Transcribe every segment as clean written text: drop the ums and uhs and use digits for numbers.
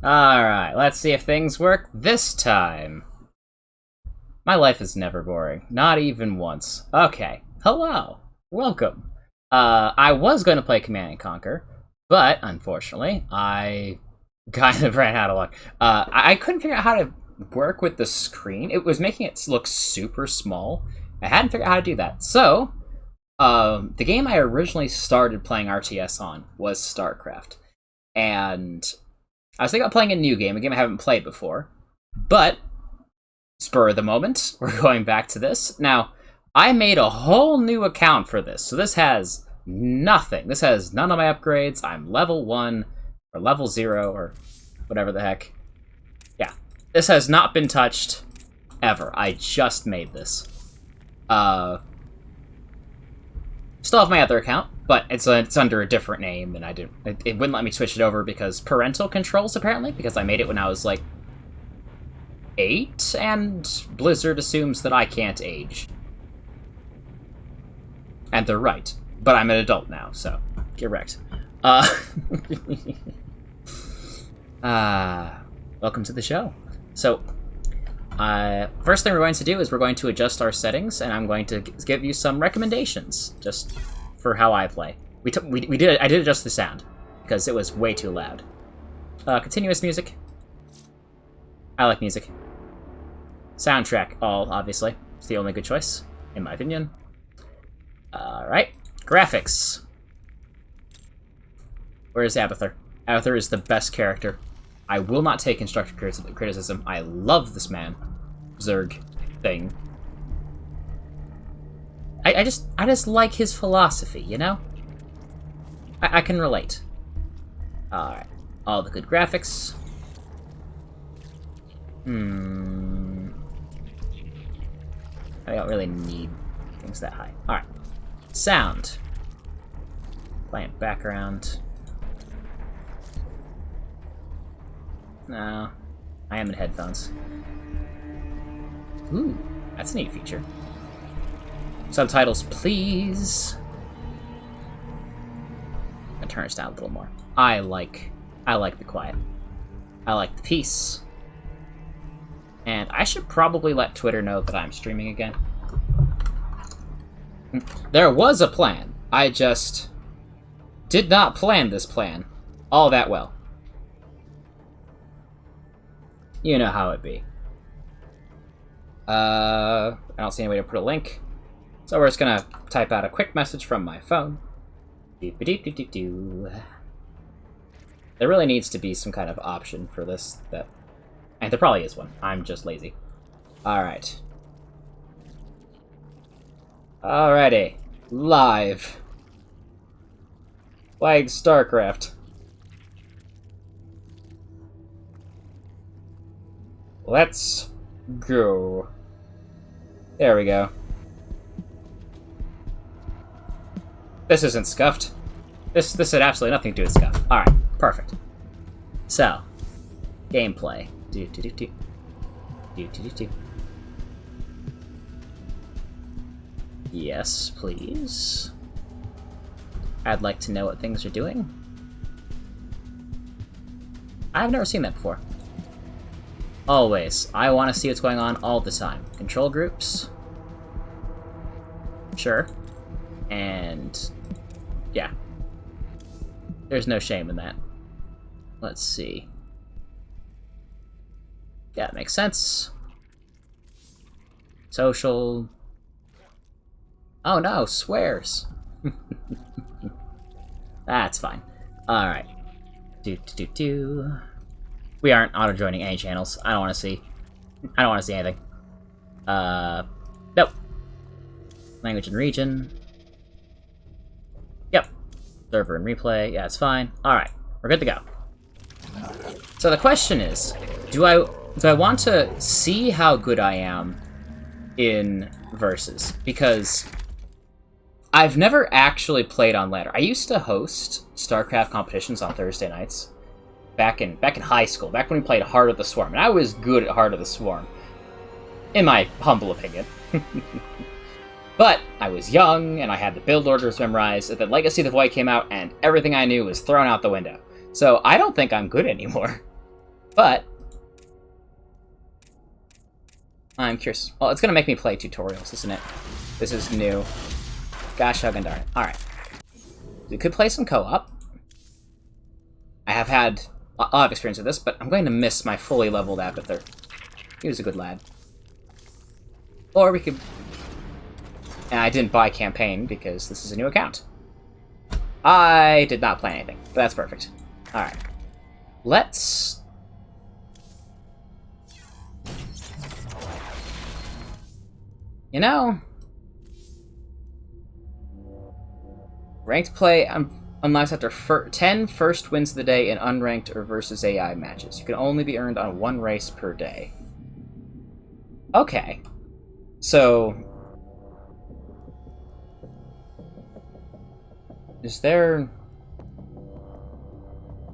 Alright, let's see if things work this time. My life is never boring. Not even once. Okay. Hello. Welcome. I was going to play Command and Conquer, but unfortunately, I kind of ran out of luck. I couldn't figure out how to work with the screen. It was making it look super small. I hadn't figured out how to do that. So, the game I originally started playing RTS on was StarCraft. And I was thinking about playing a new game, a game I haven't played before. But, spur of the moment, we're going back to this. Now, I made a whole new account for this, so this has nothing. This has none of my upgrades. I'm level 1, or level 0, or whatever the heck. Yeah, this has not been touched ever. I just made this. Still have my other account, but it's under a different name, and it wouldn't let me switch it over because parental controls, apparently, because I made it when I was, like, 8, and Blizzard assumes that I can't age. And they're right. But I'm an adult now, so get wrecked. Welcome to the show. So, first thing we're going to do is we're going to adjust our settings, and I'm going to give you some recommendations, just for how I play. I did adjust the sound, because it was way too loud. Continuous music. I like music. Soundtrack, all, obviously. It's the only good choice, in my opinion. Alright. Graphics. Where's Abathur? Abathur is the best character. I will not take constructive criticism. I love this man. Zerg thing. I just like his philosophy, you know? I can relate. Alright. All the good graphics. I don't really need things that high. Alright. Sound. Playing background. No. I am in headphones. Ooh, that's a neat feature. Subtitles, please. I'm gonna turn this down a little more. I like the quiet. I like the peace. And I should probably let Twitter know that I'm streaming again. There was a plan. I just did not plan this plan all that well. You know how it be. I don't see any way to put a link. So we're just gonna type out a quick message from my phone. Doop-a-doop-doop-doop-doo. There really needs to be some kind of option for this and there probably is one. I'm just lazy. Alright. Alrighty. Live. Playing StarCraft. Let's go. There we go. This isn't scuffed. This had absolutely nothing to do with scuff. Alright, perfect. So, gameplay. Do-do-do-do. Do-do-do-do. Yes, please. I'd like to know what things are doing. I've never seen that before. Always. I want to see what's going on all the time. Control groups. Sure. And yeah. There's no shame in that. Let's see. Yeah, that makes sense. Social. Oh no, swears. That's fine. Alright. Do. We aren't auto-joining any channels. I don't want to see. I don't want to see anything. Nope. Language and region. Yep. Server and replay. Yeah, it's fine. Alright. We're good to go. So the question is, do I want to see how good I am in Versus? Because I've never actually played on ladder. I used to host StarCraft competitions on Thursday nights. Back in high school, back when we played Heart of the Swarm, and I was good at Heart of the Swarm, in my humble opinion. But I was young, and I had the build orders memorized, and then Legacy of the Void came out, and everything I knew was thrown out the window. So I don't think I'm good anymore. But I'm curious. Well, it's gonna make me play tutorials, isn't it? This is new. Gosh, darn it. Alright. We could play some co-op. I have had a lot of experience with this, but I'm going to miss my fully leveled Abathur. He was a good lad. Or we could... And I didn't buy campaign because this is a new account. I did not plan anything, but that's perfect. Alright. Let's... You know... Ranked play unlocks after 10 first wins of the day in unranked or versus AI matches. You can only be earned on 1 race per day. Okay. So... Is there...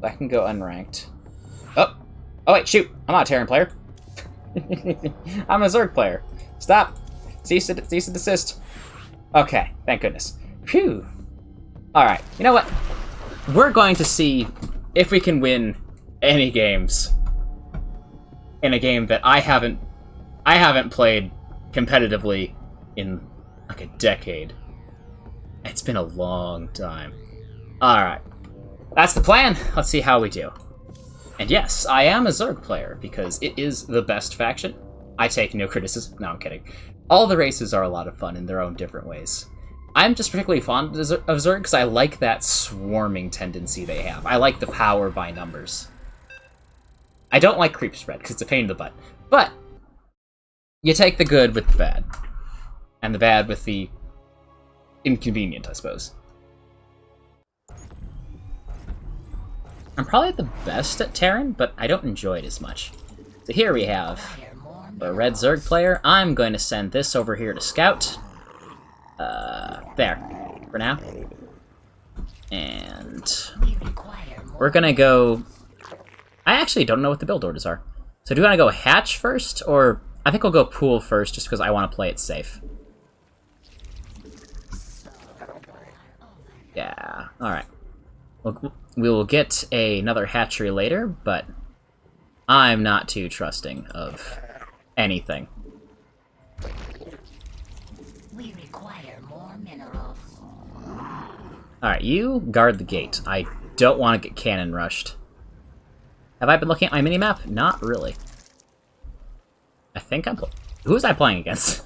I can go unranked. Oh! Oh wait, shoot! I'm not a Terran player. I'm a Zerg player. Stop! Cease and desist. Okay, thank goodness. Phew! Alright, you know what? We're going to see if we can win any games in a game that I haven't played competitively in like a decade. It's been a long time. Alright. That's the plan. Let's see how we do. And yes, I am a Zerg player, because it is the best faction. I take no criticism. No, I'm kidding. All the races are a lot of fun in their own different ways. I'm just particularly fond of Zerg because I like that swarming tendency they have. I like the power by numbers. I don't like creep spread, because it's a pain in the butt. But, you take the good with the bad. And the bad with the inconvenient, I suppose. I'm probably the best at Terran, but I don't enjoy it as much. So here we have a red Zerg player. I'm going to send this over here to Scout. There. For now. And we're gonna go... I actually don't know what the build orders are. So do you want to go hatch first, or... I think we'll go pool first, just because I want to play it safe. Yeah, alright. We will get another hatchery later, but I'm not too trusting of anything. We require more minerals. Alright, you guard the gate. I don't want to get cannon rushed. Have I been looking at my minimap? Not really. I think I'm... Who was I playing against?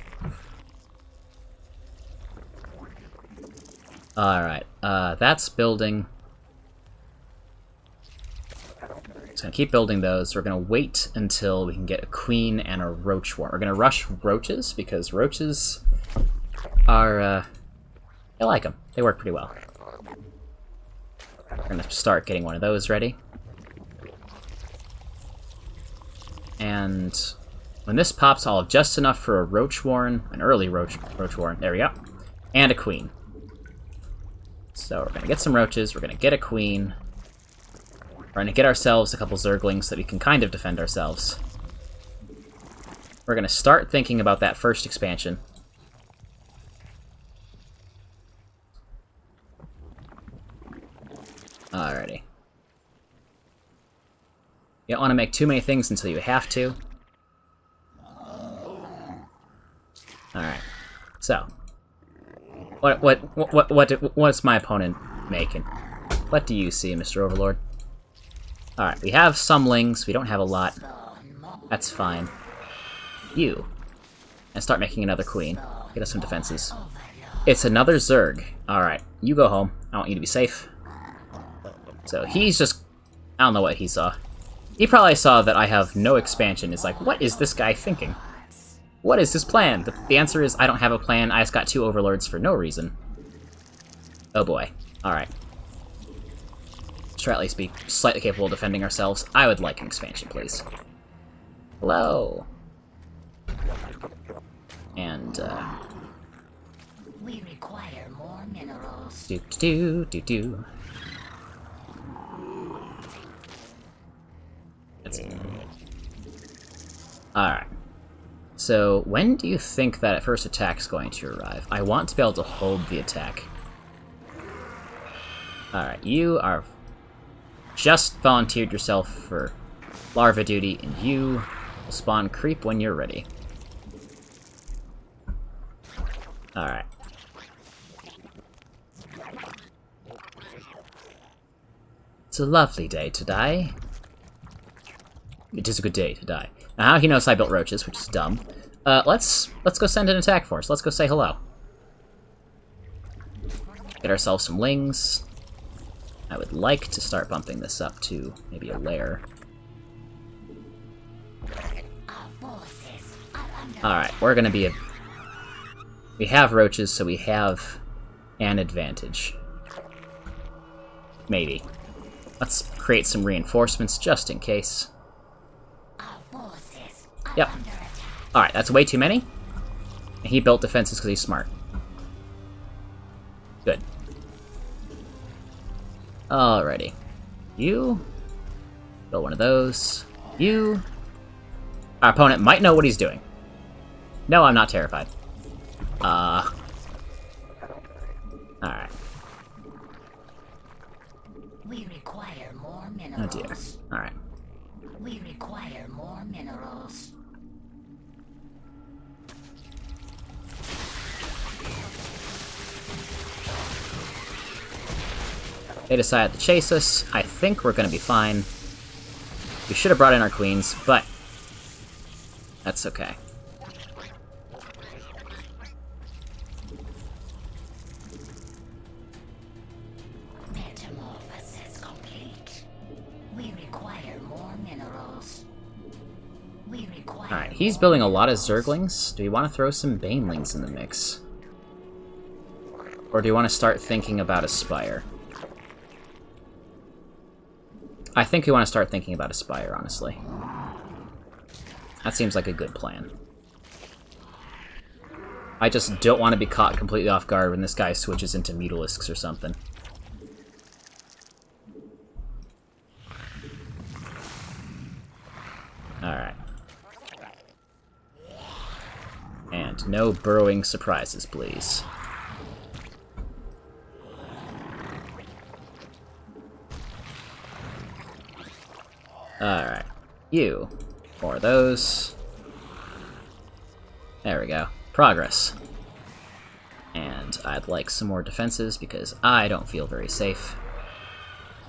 Alright, that's building. Just gonna keep building those. We're gonna wait until we can get a queen and a roach war. We're gonna rush roaches, because roaches are, I like them. They work pretty well. We're gonna start getting one of those ready. And when this pops, I'll have just enough for a roach warren, an early roach warren. There we go. And a queen. So we're gonna get some roaches, we're gonna get a queen. We're gonna get ourselves a couple Zerglings so that we can kind of defend ourselves. We're gonna start thinking about that first expansion. Alrighty. You don't want to make too many things until you have to. Alright. So. What's my opponent making? What do you see, Mr. Overlord? Alright, we have some lings. We don't have a lot. That's fine. You. And start making another queen. Get us some defenses. It's another Zerg. Alright, you go home. I want you to be safe. So he's just... I don't know what he saw. He probably saw that I have no expansion. It's like, what is this guy thinking? What is his plan? The answer is, I don't have a plan. I just got 2 overlords for no reason. Oh boy. Alright. Let's try at least be slightly capable of defending ourselves. I would like an expansion, please. Hello. And, we require more minerals. Do. Alright. So, when do you think that first attack is going to arrive? I want to be able to hold the attack. Alright, you are... just volunteered yourself for Larva duty, and you will spawn creep when you're ready. Alright. It's a lovely day today. It is a good day to die. Now he knows I built roaches, which is dumb. Let's go send an attack force. Let's go say hello. Get ourselves some lings. I would like to start bumping this up to maybe a lair. Alright, we're gonna be a... We have roaches, so we have an advantage. Maybe. Let's create some reinforcements just in case. Yep. Alright, that's way too many. And he built defenses because he's smart. Good. Alrighty. You. Build one of those. You. Our opponent might know what he's doing. No, I'm not terrified. Alright. We require more minerals. Oh dear. Alright. We require more minerals. They decided to chase us. I think we're gonna be fine. We should have brought in our queens, but that's okay. Metamorphosis complete. We require more minerals. We require. Alright, he's building a lot of zerglings. Do we want to throw some banelings in the mix? Or do you want to start thinking about a spire? I think we want to start thinking about a spire, honestly. That seems like a good plan. I just don't want to be caught completely off guard when this guy switches into mutalisks or something. Alright. And no burrowing surprises, please. Alright. You. More of those. There we go. Progress. And I'd like some more defenses because I don't feel very safe.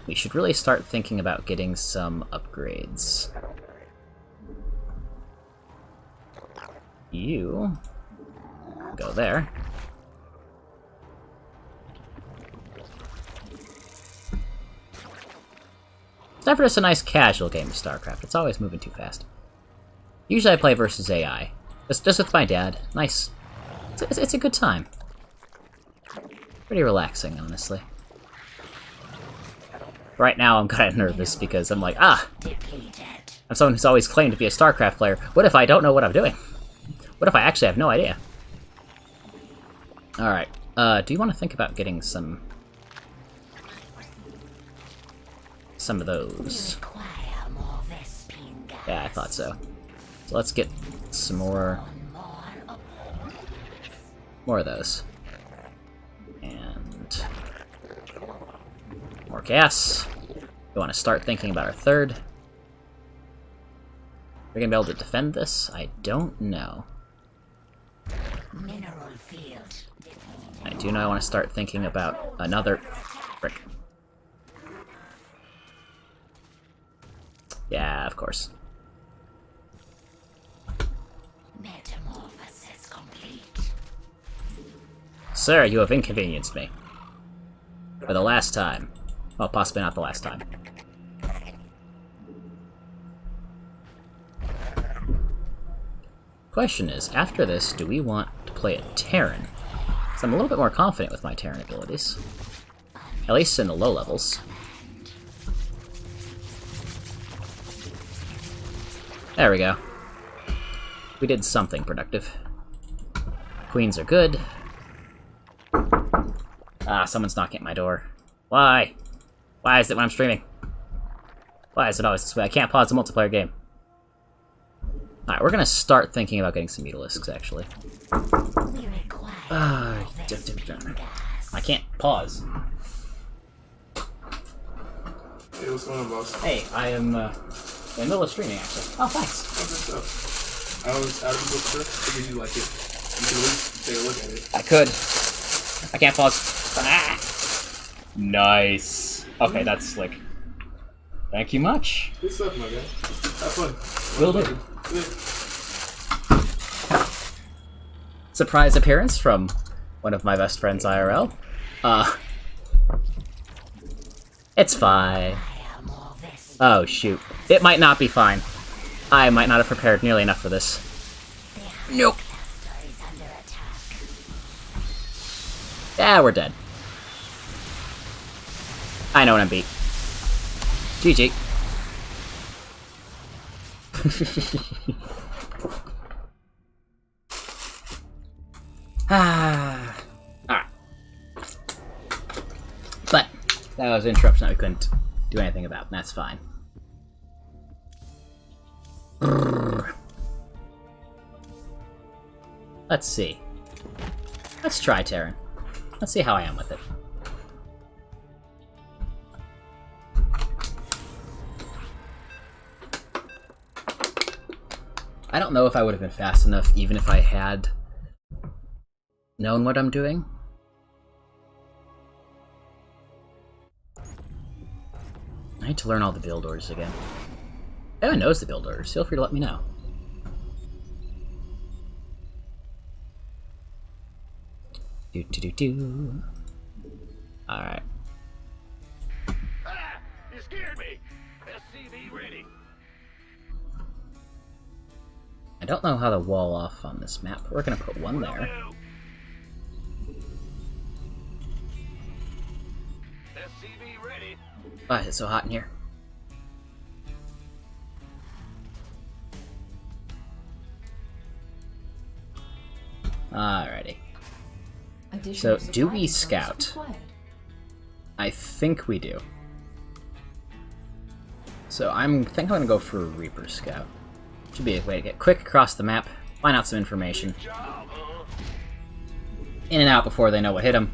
We should really start thinking about getting some upgrades. You go there. It's never just a nice casual game of StarCraft. It's always moving too fast. Usually I play versus AI. Just with my dad. Nice. It's a good time. Pretty relaxing, honestly. Right now I'm kind of nervous because I'm like, I'm someone who's always claimed to be a StarCraft player. What if I don't know what I'm doing? What if I actually have no idea? Alright. Do you want to think about getting some of those? Yeah, I thought so. So let's get some more of those. And more gas. We want to start thinking about our third. We're gonna be able to defend this? I don't know. Mineral field. I do know I want to start thinking about another... Frick. Yeah, of course. Metamorphosis complete. Sir, you have inconvenienced me. For the last time. Well, possibly not the last time. Question is, after this, do we want to play a Terran? Because I'm a little bit more confident with my Terran abilities. At least in the low levels. There we go. We did something productive. Queens are good. Ah, someone's knocking at my door. Why? Why is it when I'm streaming? Why is it always this way? I can't pause a multiplayer game. Alright, we're gonna start thinking about getting some mutalisks, actually. I can't pause. Hey, what's going on, boss? Hey, I am, In the middle of streaming, actually. Oh, thanks. Oh, good stuff. I was out of the book figured you like it. You can at least take a look at it. I could. I can't pause. Ah! Nice. Okay, that's slick. Thank you much. Good stuff, my guy. Have fun. Will do. Surprise appearance from one of my best friends IRL. It's fine. Oh shoot. It might not be fine. I might not have prepared nearly enough for this. Nope. Yeah, we're dead. I know what I'm beat. GG. Alright. But that was an interruption that we couldn't do anything about, and that's fine. Let's see. Let's try Terran. Let's see how I am with it. I don't know if I would have been fast enough even if I had known what I'm doing. I need to learn all the build orders again. If anyone knows the build orders, feel free to let me know. Do. Alright. Ah! You scared me! SCV ready! I don't know how to wall off on this map. We're gonna put one there. SCV ready! Why is it so hot in here? Alrighty. So, do we scout? I think we do. So I think I'm gonna go for a Reaper Scout. Should be a way to get quick across the map, find out some information. In and out before they know what hit them.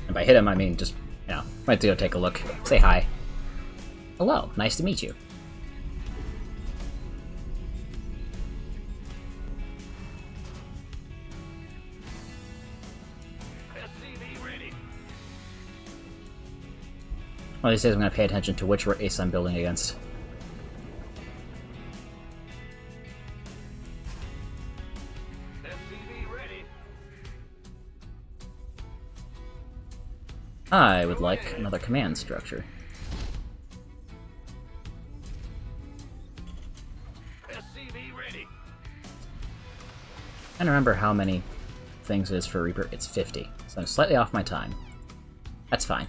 And by hit them, I mean just, you know, might to go take a look, say hi. Hello, nice to meet you. SCV ready! One of these days I'm gonna pay attention to which race I'm building against. I would like another command structure. SCV ready! I don't remember how many things it is for Reaper. It's 50, so I'm slightly off my time. That's fine.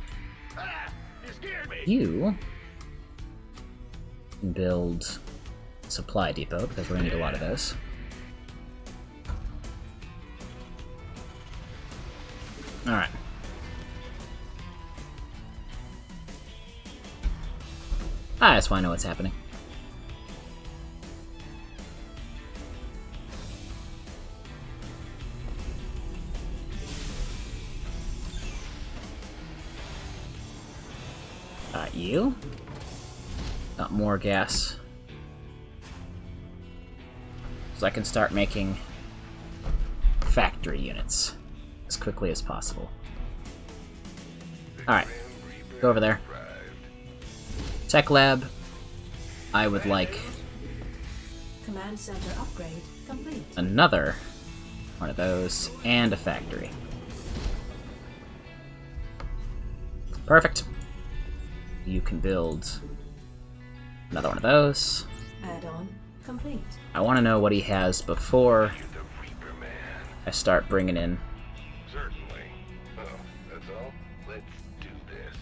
Ah! You scared me! You can build a supply depot, because we're gonna need a lot of those. Alright. That's why I know what's happening. You? Got more gas. So I can start making factory units as quickly as possible. Alright, go over there. Tech lab. I would like Command center upgrade complete. another one of those and a factory. Perfect. You can build another one of those. Add-on complete. I want to know what he has before I start bringing in. Certainly. Well, that's all. Let's do this.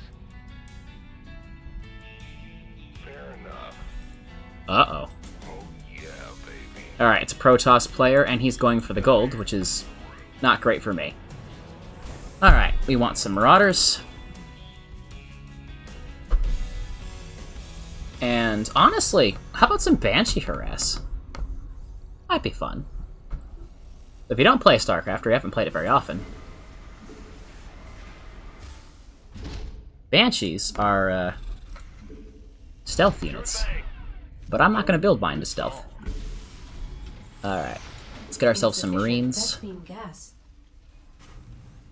Fair enough. Uh-oh. Oh yeah, baby. Alright, it's a Protoss player, and he's going for the gold, which is not great for me. Alright, we want some Marauders. And honestly, how about some Banshee Harass? Might be fun. If you don't play StarCraft, or you haven't played it very often, Banshees are stealth units. but I'm not going to build mine to stealth. Alright. Let's get ourselves some Marines. Vespene gas.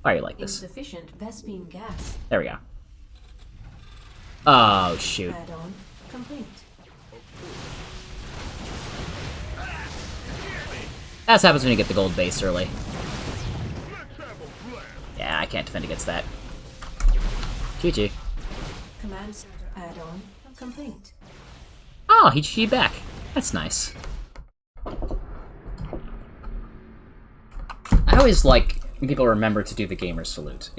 Why are you like this? Insufficient Vespene gas. There we go. Oh, shoot. Add-on complete. That's happens when you get the gold base early. Yeah, I can't defend against that. GG. Command center add-on complete. Oh, he GG'd back. That's nice. I always like when people remember to do the gamer salute.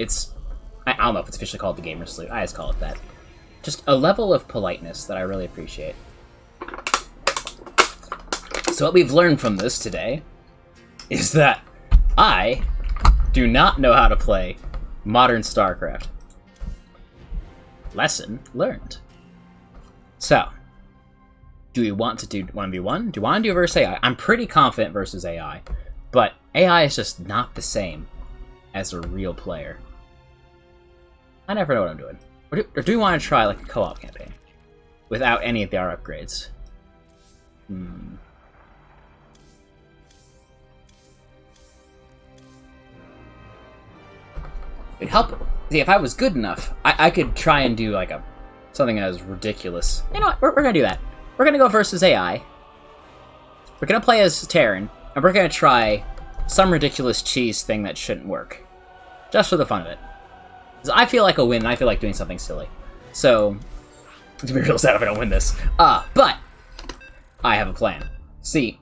I don't know if it's officially called the gamer salute. I just call it that. Just a level of politeness that I really appreciate. So what we've learned from this today is that I do not know how to play modern StarCraft. Lesson learned. So, do we want to do 1v1? Do you want to do versus AI? I'm pretty confident versus AI, but AI is just not the same as a real player. I never know what I'm doing. Or do we want to try like a co-op campaign without any of the R upgrades? It'd help. See, if I was good enough, I could try and do like something as ridiculous. You know what? We're gonna do that. We're gonna go versus AI. We're gonna play as Terran, and we're gonna try some ridiculous cheese thing that shouldn't work, just for the fun of it. Because I feel like a win, and I feel like doing something silly. So, it's gonna be real sad if I don't win this. But I have a plan. See,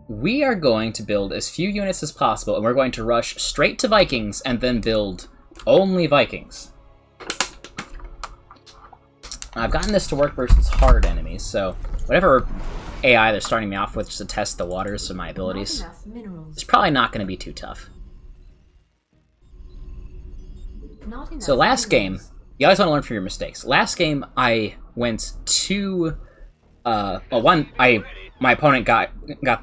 we are going to build as few units as possible, and we're going to rush straight to Vikings and then build only Vikings. I've gotten this to work versus hard enemies, so whatever AI they're starting me off with just to test the waters of my abilities, it's probably not going to be too tough. So last game, you always want to learn from your mistakes. Last game, I went to... my opponent got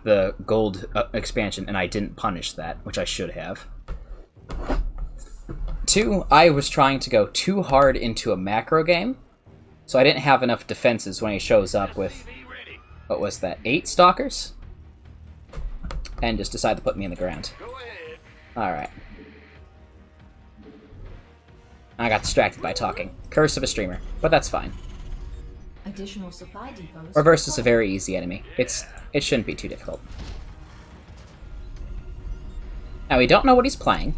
the gold expansion, and I didn't punish that, which I should have. 2, I was trying to go too hard into a macro game, so I didn't have enough defenses when he shows up with, what was that, 8 stalkers? And just decided to put me in the ground. Alright. I got distracted by talking. Curse of a streamer, but that's fine. Additional supply depots. Reverse is a very easy enemy. It shouldn't be too difficult. Now, we don't know what he's playing,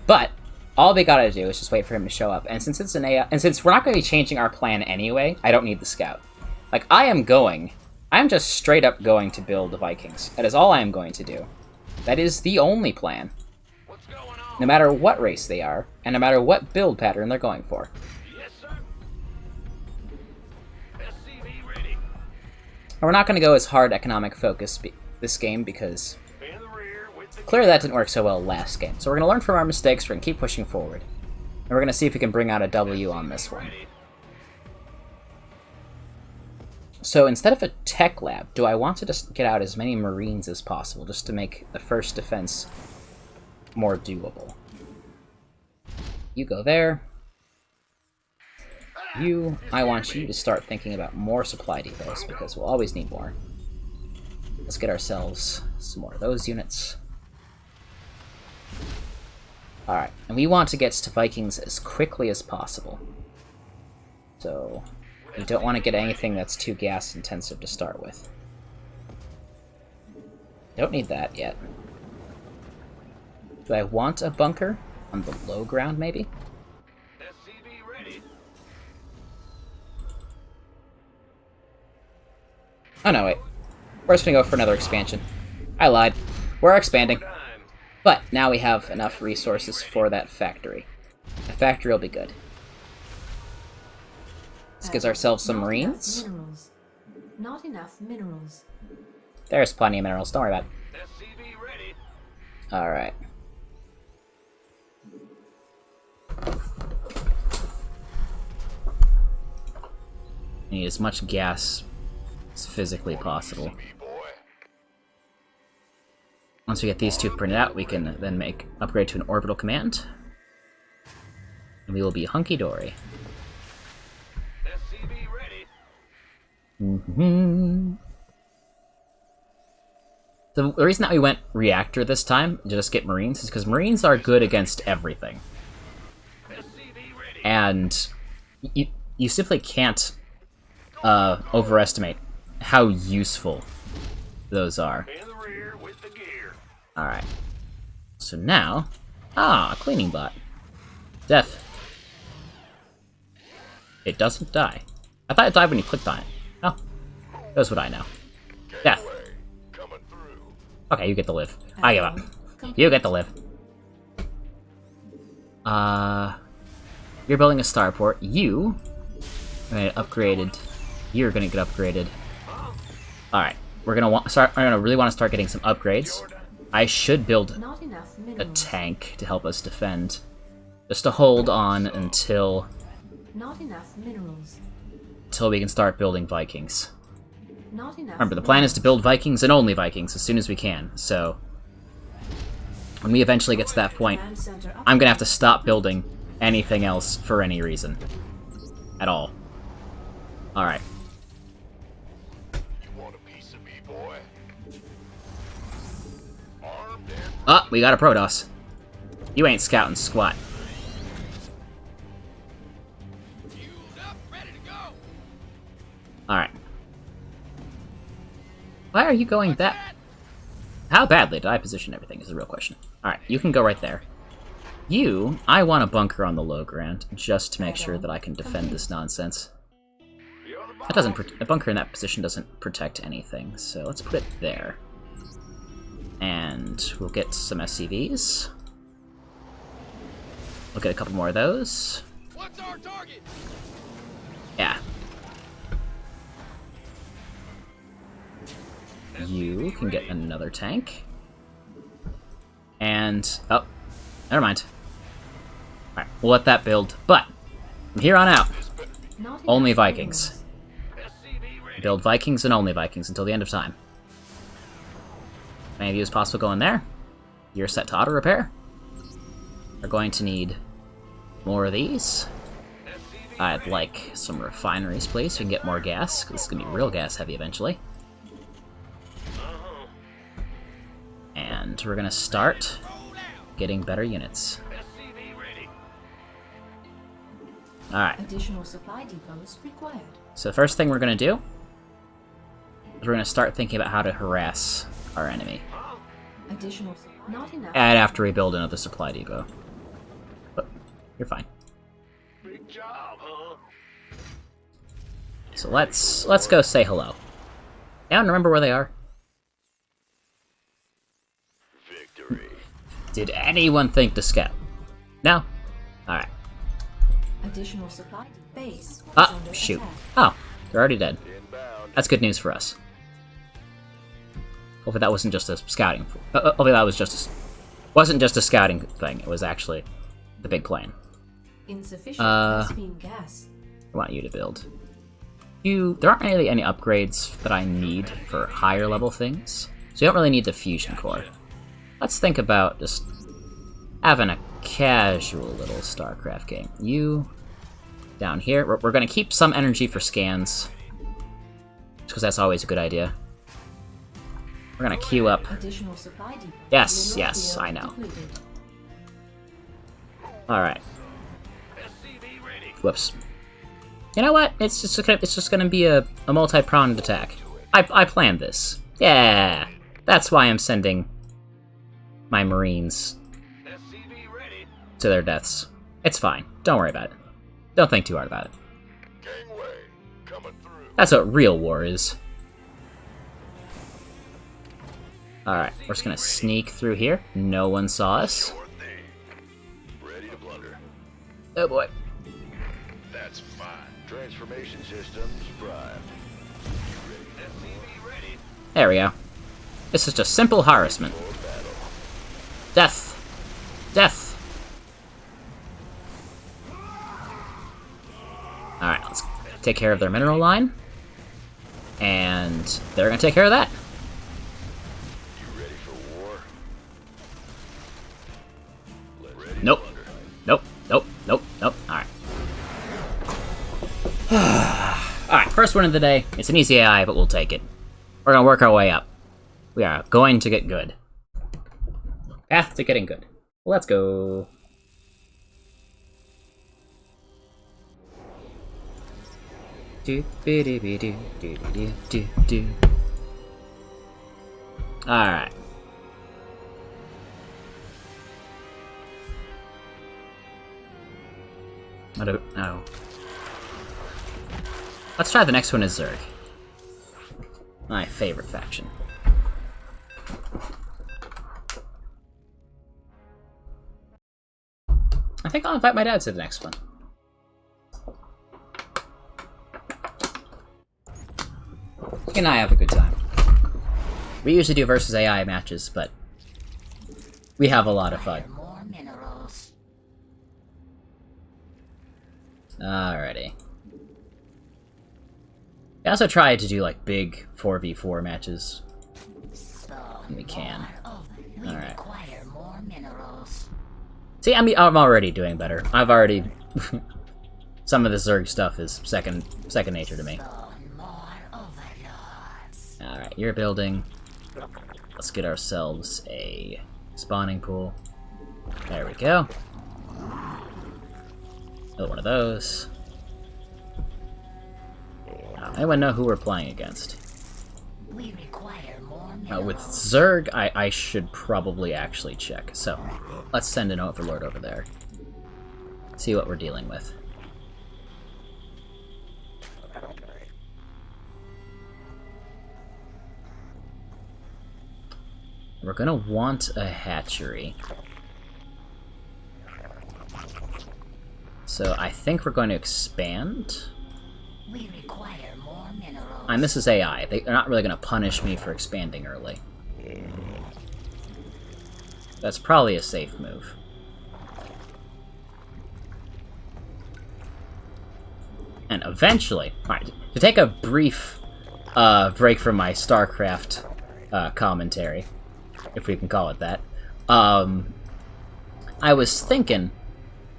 but all they gotta do is just wait for him to show up. And since it's an AI, and since we're not going to be changing our plan anyway, I don't need the scout. Like, I'm just straight up going to build the Vikings. That is all I am going to do. That is the only plan. No matter what race they are, and no matter what build pattern they're going for. And we're not going to go as hard economic focus this game because clearly that didn't work so well last game. So we're going to learn from our mistakes, we're going to keep pushing forward. And we're going to see if we can bring out a W on this one. So instead of a tech lab, do I want to just get out as many Marines as possible just to make the first defense more doable? You go there. I want you to start thinking about more supply depots, because we'll always need more. Let's get ourselves some more of those units. Alright, and we want to get to Vikings as quickly as possible. So, we don't want to get anything that's too gas intensive to start with. Don't need that yet. Do I want a bunker on the low ground, maybe? Oh no, wait. We're just gonna go for another expansion. I lied. We're expanding. But now we have enough resources for that factory. The factory will be good. Let's get ourselves some Marines. Not enough minerals. There's plenty of minerals, don't worry about it. Alright. Need as much gas as physically possible. Once we get these two printed out, we can then upgrade to an orbital command. And we will be hunky-dory. The reason that we went reactor this time, to just get Marines, is because Marines are good against everything. And you simply can't overestimate how useful those are. In the rear with the gear. Alright. So now... Ah, a cleaning bot. Death. It doesn't die. I thought it died when you clicked on it. Oh. That's what I know. Death. Coming through. Okay, you get to live. I give up. You get to live. You're building a starport. You are gonna get upgraded. You're gonna get upgraded. Alright. We're gonna really want to start getting some upgrades. I should build Not enough a minerals. tank to help us defend. Just to hold on until Not enough minerals. we can start building Vikings. Not enough. Remember, the plan is to build Vikings and only Vikings as soon as we can, so... When we eventually get to that point, Command center I'm gonna have to stop building anything else for any reason. At all. Alright. You want a piece of me, boy? Armed and Ah, we got a Protoss. You ain't scouting squat. fueled up, ready to go. Alright. Why are you going that... How badly did I position everything is the real question. Alright, you can go right there. You, I want a bunker on the low ground, just to make sure that I can defend this nonsense. That doesn't... A bunker in that position doesn't protect anything, so let's put it there. And we'll get some SCVs. We'll get a couple more of those. What's our target? Yeah. You can get another tank. And... Oh. Never mind. Alright, we'll let that build. But, from here on out, Not only enough Vikings. minerals. SCV ready. Build Vikings and only Vikings until the end of time. Many of you as possible go in there. You're set to auto-repair. We're going to need more of these. I'd like some refineries, please, so we can get more gas, because it's going to be real gas heavy eventually. And we're going to start getting better units. SCV ready. Alright, Additional supply depots required. so the first thing we're going to do is we're going to start thinking about how to harass our enemy. Additional. Not enough. And after we build another supply depot. But, you're fine. Big job, huh? So let's go say hello. Anyone remember where they are? Victory. Did anyone think to scout? No? Alright. Additional supply base. is Ah, under shoot. attack. Oh, they're already dead. Inbound. That's good news for us. Hopefully that wasn't just a scouting... hopefully that was wasn't just a scouting thing. It was actually the big plan. Insufficient Uh, phosphine gas. I want you to build. There aren't really any upgrades that I need for higher level things, so you don't really need the fusion core. Let's think about just having a casual little StarCraft game. You down here. We're going to keep some energy for scans, just because that's always a good idea. We're going to queue up. Additional supply depot. Yes, Mineral yes, field I know. depleted. Alright. SCV ready. Whoops. You know what? It's just gonna be a multi-pronged attack. I planned this. Yeah, that's why I'm sending my Marines SCV ready. to their deaths. It's fine. Don't worry about it. Don't think too hard about it. Gangway. Coming through. That's what real war is. Alright, we're just gonna sneak through here. No one saw us. Sure thing. Ready to blunder. Oh boy. That's fine. Transformation systems primed. SCV ready. There we go. This is just simple harassment. For battle. Death. Death. Alright, let's take care of their mineral line. And they're gonna take care of that. You ready for war? Ready to Nope. blunder. Nope. Nope. Nope. Nope. Alright. Alright, First one of the day. It's an easy AI, but we'll take it. We're gonna work our way up. We are going to get good. Path to getting good. Let's go. Alright. I don't know. Let's try the next one as Zerg. My favorite faction. I think I'll invite my dad to the next one. He and I have a good time. We usually do versus AI matches, but we have a lot of fun. More minerals. Alrighty. We also try to do like big 4v4 matches. Spawn We can. more of it. We Alright. require more minerals. See, I mean, I'm already doing better. I've already... Some of the Zerg stuff is second nature to me. Spawn more overlords. Alright, you're building. Let's get ourselves a spawning pool. There we go. Another one of those. Anyone know who we're playing against? We require more minerals. With Zerg, I should probably actually check. So, let's send an Overlord over there. See what we're dealing with. We're gonna want a hatchery. So I think we're going to expand. We require more minerals. And this is AI. They're not really gonna punish me for expanding early. That's probably a safe move. And eventually, alright, to take a brief break from my StarCraft commentary, if we can call it that, I was thinking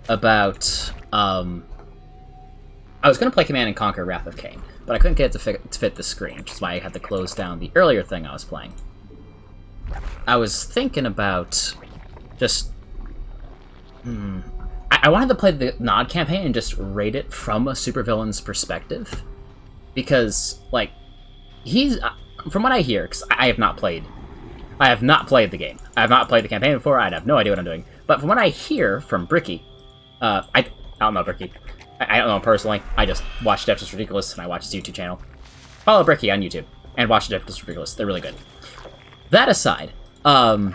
about, I was going to play Command & Conquer Wrath of Cain, but I couldn't get it to fit the screen, which is why I had to close down the earlier thing I was playing. I was thinking about just... I wanted to play the Nod campaign and just rate it from a supervillain's perspective. Because, like, he's... from what I hear, because I have not played the game. I have not played the campaign before, I have no idea what I'm doing. But from what I hear from Bricky, I don't know Bricky. I don't know him personally. I just watch Depth is Ridiculous, and I watch his YouTube channel. Follow Bricky on YouTube, and watch Depth is Ridiculous. They're really good. That aside, I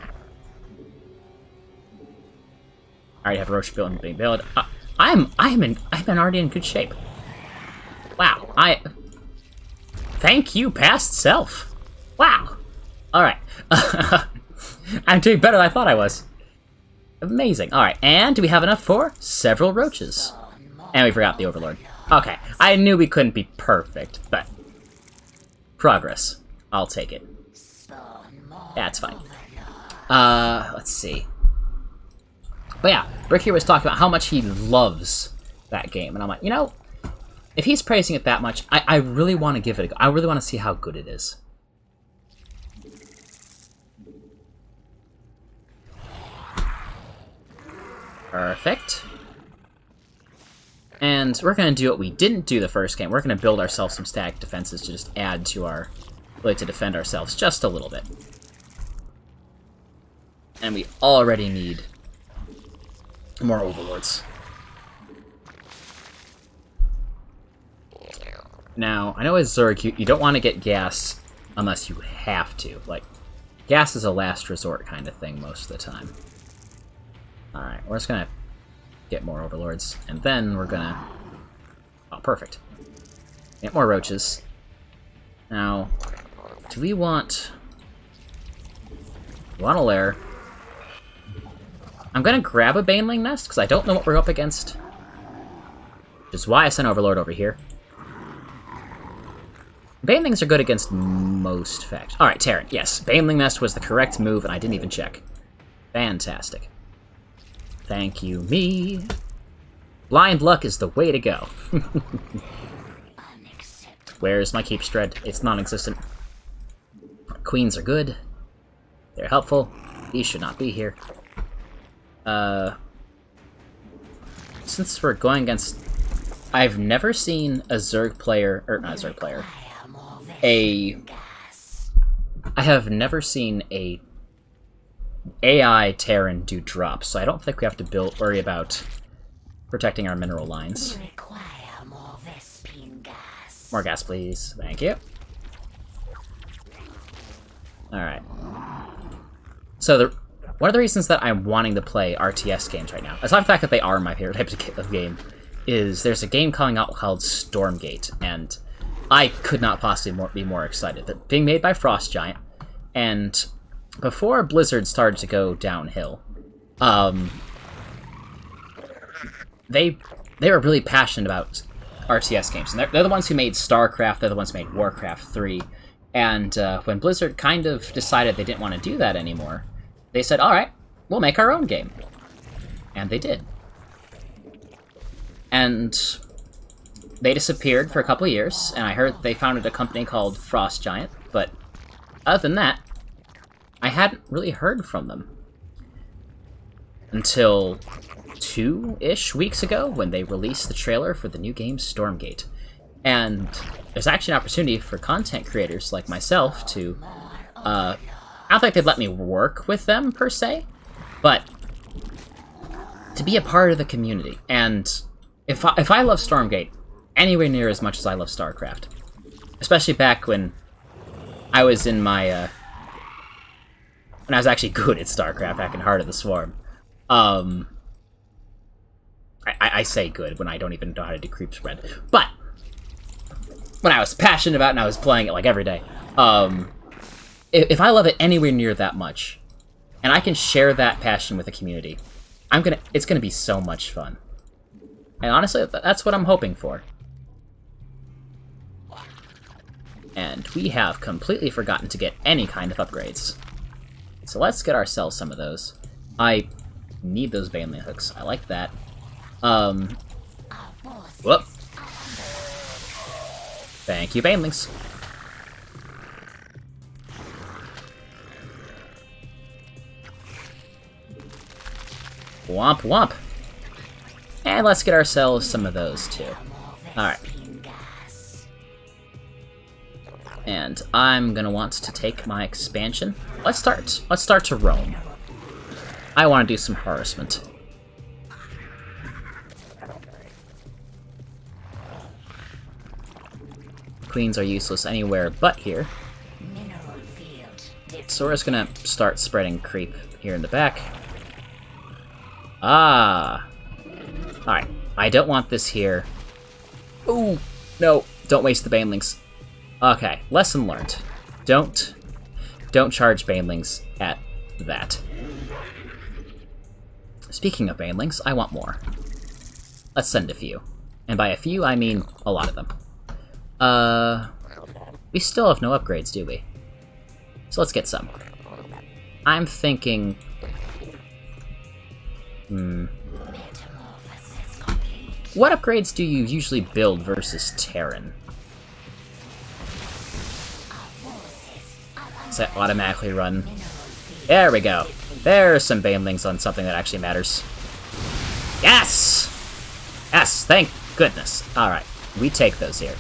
already have Roche built and being built. I'm already in good shape. Wow, thank you, past self. Wow. Alright. I'm doing better than I thought I was. Amazing. Alright, and do we have enough for several roaches? And we forgot the Overlord. Okay, I knew we couldn't be perfect, but progress. I'll take it. That's fine. Let's see. But yeah, Rick here was talking about how much he loves that game, and I'm like, you know, if he's praising it that much, I really want to give it a go. I really want to see how good it is. Perfect. And we're going to do what we didn't do the first game. We're going to build ourselves some static defenses to just add to our ability to defend ourselves just a little bit. And we already need more Overlords. Now, I know as Zerg, you don't want to get gas unless you have to. Like, gas is a last resort kind of thing most of the time. Alright, we're just gonna get more Overlords, and then we're gonna... Oh, perfect. Get more roaches. Now, do we want... We want a lair. I'm gonna grab a Baneling Nest, because I don't know what we're up against. Which is why I sent Overlord over here. Banelings are good against most factions. Alright, Terran, yes. Baneling Nest was the correct move, and I didn't even check. Fantastic. Thank you, me. Blind luck is the way to go. Unacceptable. Where's my keep spread? It's non-existent. Queens are good. They're helpful. These should not be here. Since we're going against... I've never seen a Zerg player... Or, not a Zerg player. I have never seen a AI Terran do drops, so I don't think we have to worry about protecting our mineral lines. We require more Vespine gas. More gas, please. Thank you. Alright. So, one of the reasons that I'm wanting to play RTS games right now, aside from the fact that they are my favorite type of game, is there's a game coming out called Stormgate, and I could not possibly be more excited. But being made by Frost Giant, and before Blizzard started to go downhill, they were really passionate about RTS games, and they're the ones who made StarCraft, they're the ones who made Warcraft 3, and when Blizzard kind of decided they didn't want to do that anymore, they said, alright, we'll make our own game. And they did. And they disappeared for a couple of years, and I heard they founded a company called Frost Giant, but other than that, I hadn't really heard from them. Until 2-ish weeks ago, when they released the trailer for the new game Stormgate. And there's actually an opportunity for content creators like myself to... I don't think they'd let me work with them, per se, but to be a part of the community. And if I love Stormgate anywhere near as much as I love StarCraft, especially back when I was in my... when I was actually good at StarCraft, back in Heart of the Swarm. I say good when I don't even know how to do creep spread. But when I was passionate about it and I was playing it like every day, if I love it anywhere near that much, and I can share that passion with the community, it's gonna be so much fun. And honestly, that's what I'm hoping for. And we have completely forgotten to get any kind of upgrades. So let's get ourselves some of those. I need those Baneling hooks. I like that. Whoop. Thank you, Banelings. Womp womp. And let's get ourselves some of those too. Alright. And I'm gonna want to take my expansion. Let's start to roam. I want to do some harassment. Queens are useless anywhere but here. So we're just gonna start spreading creep here in the back. Ah! Alright, I don't want this here. Ooh! No, don't waste the Banelings. Okay, lesson learned. Don't charge Banelings at that. Speaking of Banelings, I want more. Let's send a few. And by a few, I mean a lot of them. We still have no upgrades, do we? So let's get some. I'm thinking... What upgrades do you usually build versus Terran? Does that automatically run? There we go. There's some Banelings on something that actually matters. Yes! Yes, thank goodness. Alright, we take those here.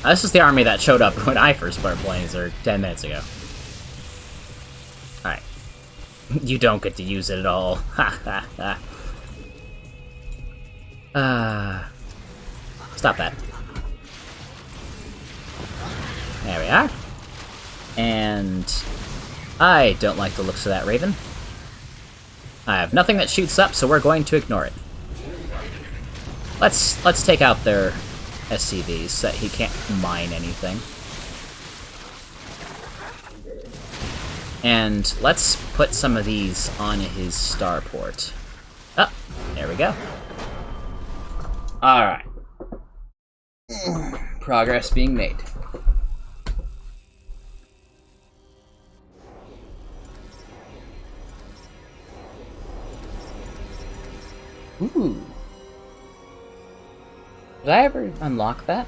This is the army that showed up when I first started playing, or 10 minutes ago. Alright. You don't get to use it at all. Ha ha ha. Stop that. There we are. And I don't like the looks of that Raven. I have nothing that shoots up, so we're going to ignore it. Let's take out their SCVs so that he can't mine anything. And let's put some of these on his starport. Oh, there we go. Alright. Progress being made. Ooh. Did I ever unlock that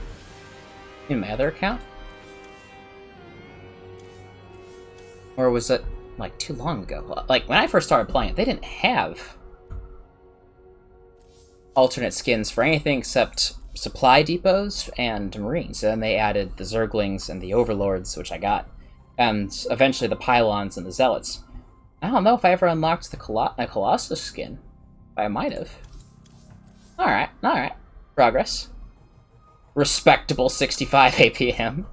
in my other account? Or was it, like, too long ago? Like, when I first started playing it, they didn't have alternate skins for anything except supply depots and marines. And then they added the Zerglings and the Overlords, which I got, and eventually the Pylons and the Zealots. I don't know if I ever unlocked the Colossus skin. I might have. Alright. Progress. Respectable 65 APM.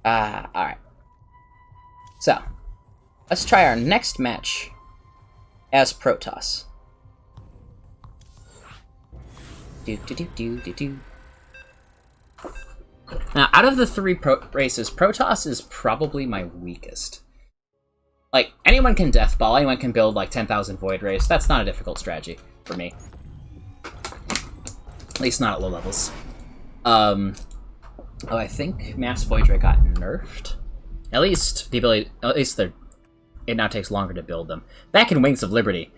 Alright. So, let's try our next match as Protoss. Now, out of the three races, Protoss is probably my weakest. Like, anyone can Deathball, anyone can build, like, 10,000 Void Rays. That's not a difficult strategy for me. At least not at low levels. Oh, I think Mass Void Ray got nerfed. At least it now takes longer to build them. Back in Wings of Liberty,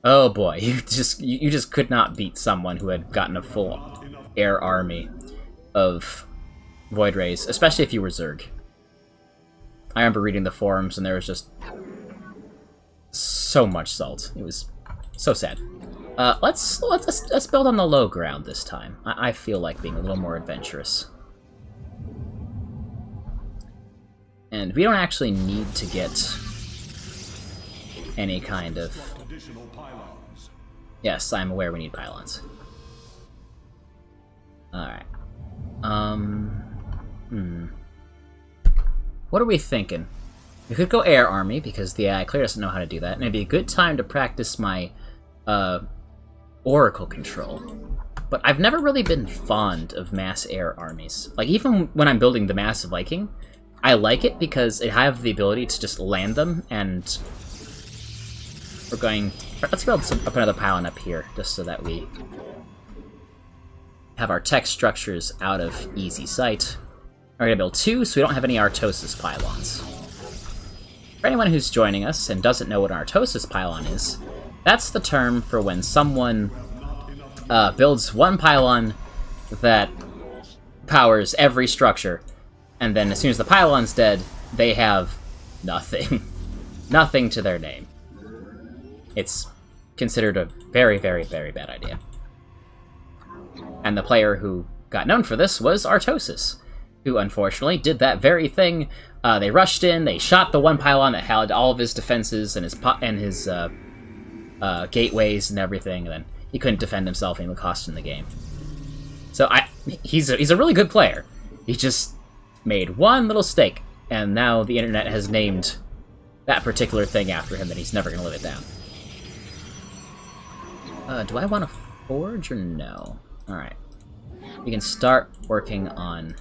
oh boy, you just could not beat someone who had gotten a full air army of Void Rays, especially if you were Zerg. I remember reading the forums and there was just so much salt. It was so sad. Let's build on the low ground this time. I feel like being a little more adventurous. And we don't actually need to get any kind of... Yes, I'm aware we need pylons. Alright. What are we thinking? We could go Air Army, because the AI clear doesn't know how to do that, and it'd be a good time to practice my, Oracle control. But I've never really been fond of mass air armies. Like, even when I'm building the Massive Viking, I like it because I have the ability to just land them, and we're going... Let's build up another pylon up here, just so that we have our tech structures out of easy sight. We're going to build 2, so we don't have any Artosis pylons. For anyone who's joining us and doesn't know what an Artosis pylon is, that's the term for when someone builds one pylon that powers every structure, and then as soon as the pylon's dead, they have nothing. Nothing to their name. It's considered a very, very, very bad idea. And the player who got known for this was Artosis, who unfortunately did that very thing. They rushed in, they shot the one pylon that had all of his defenses and his gateways and everything, and then he couldn't defend himself and he cost him the game. So he's a really good player. He just made one little mistake, and now the internet has named that particular thing after him, and he's never going to live it down. Do I want to forge or no? Alright. We can start working on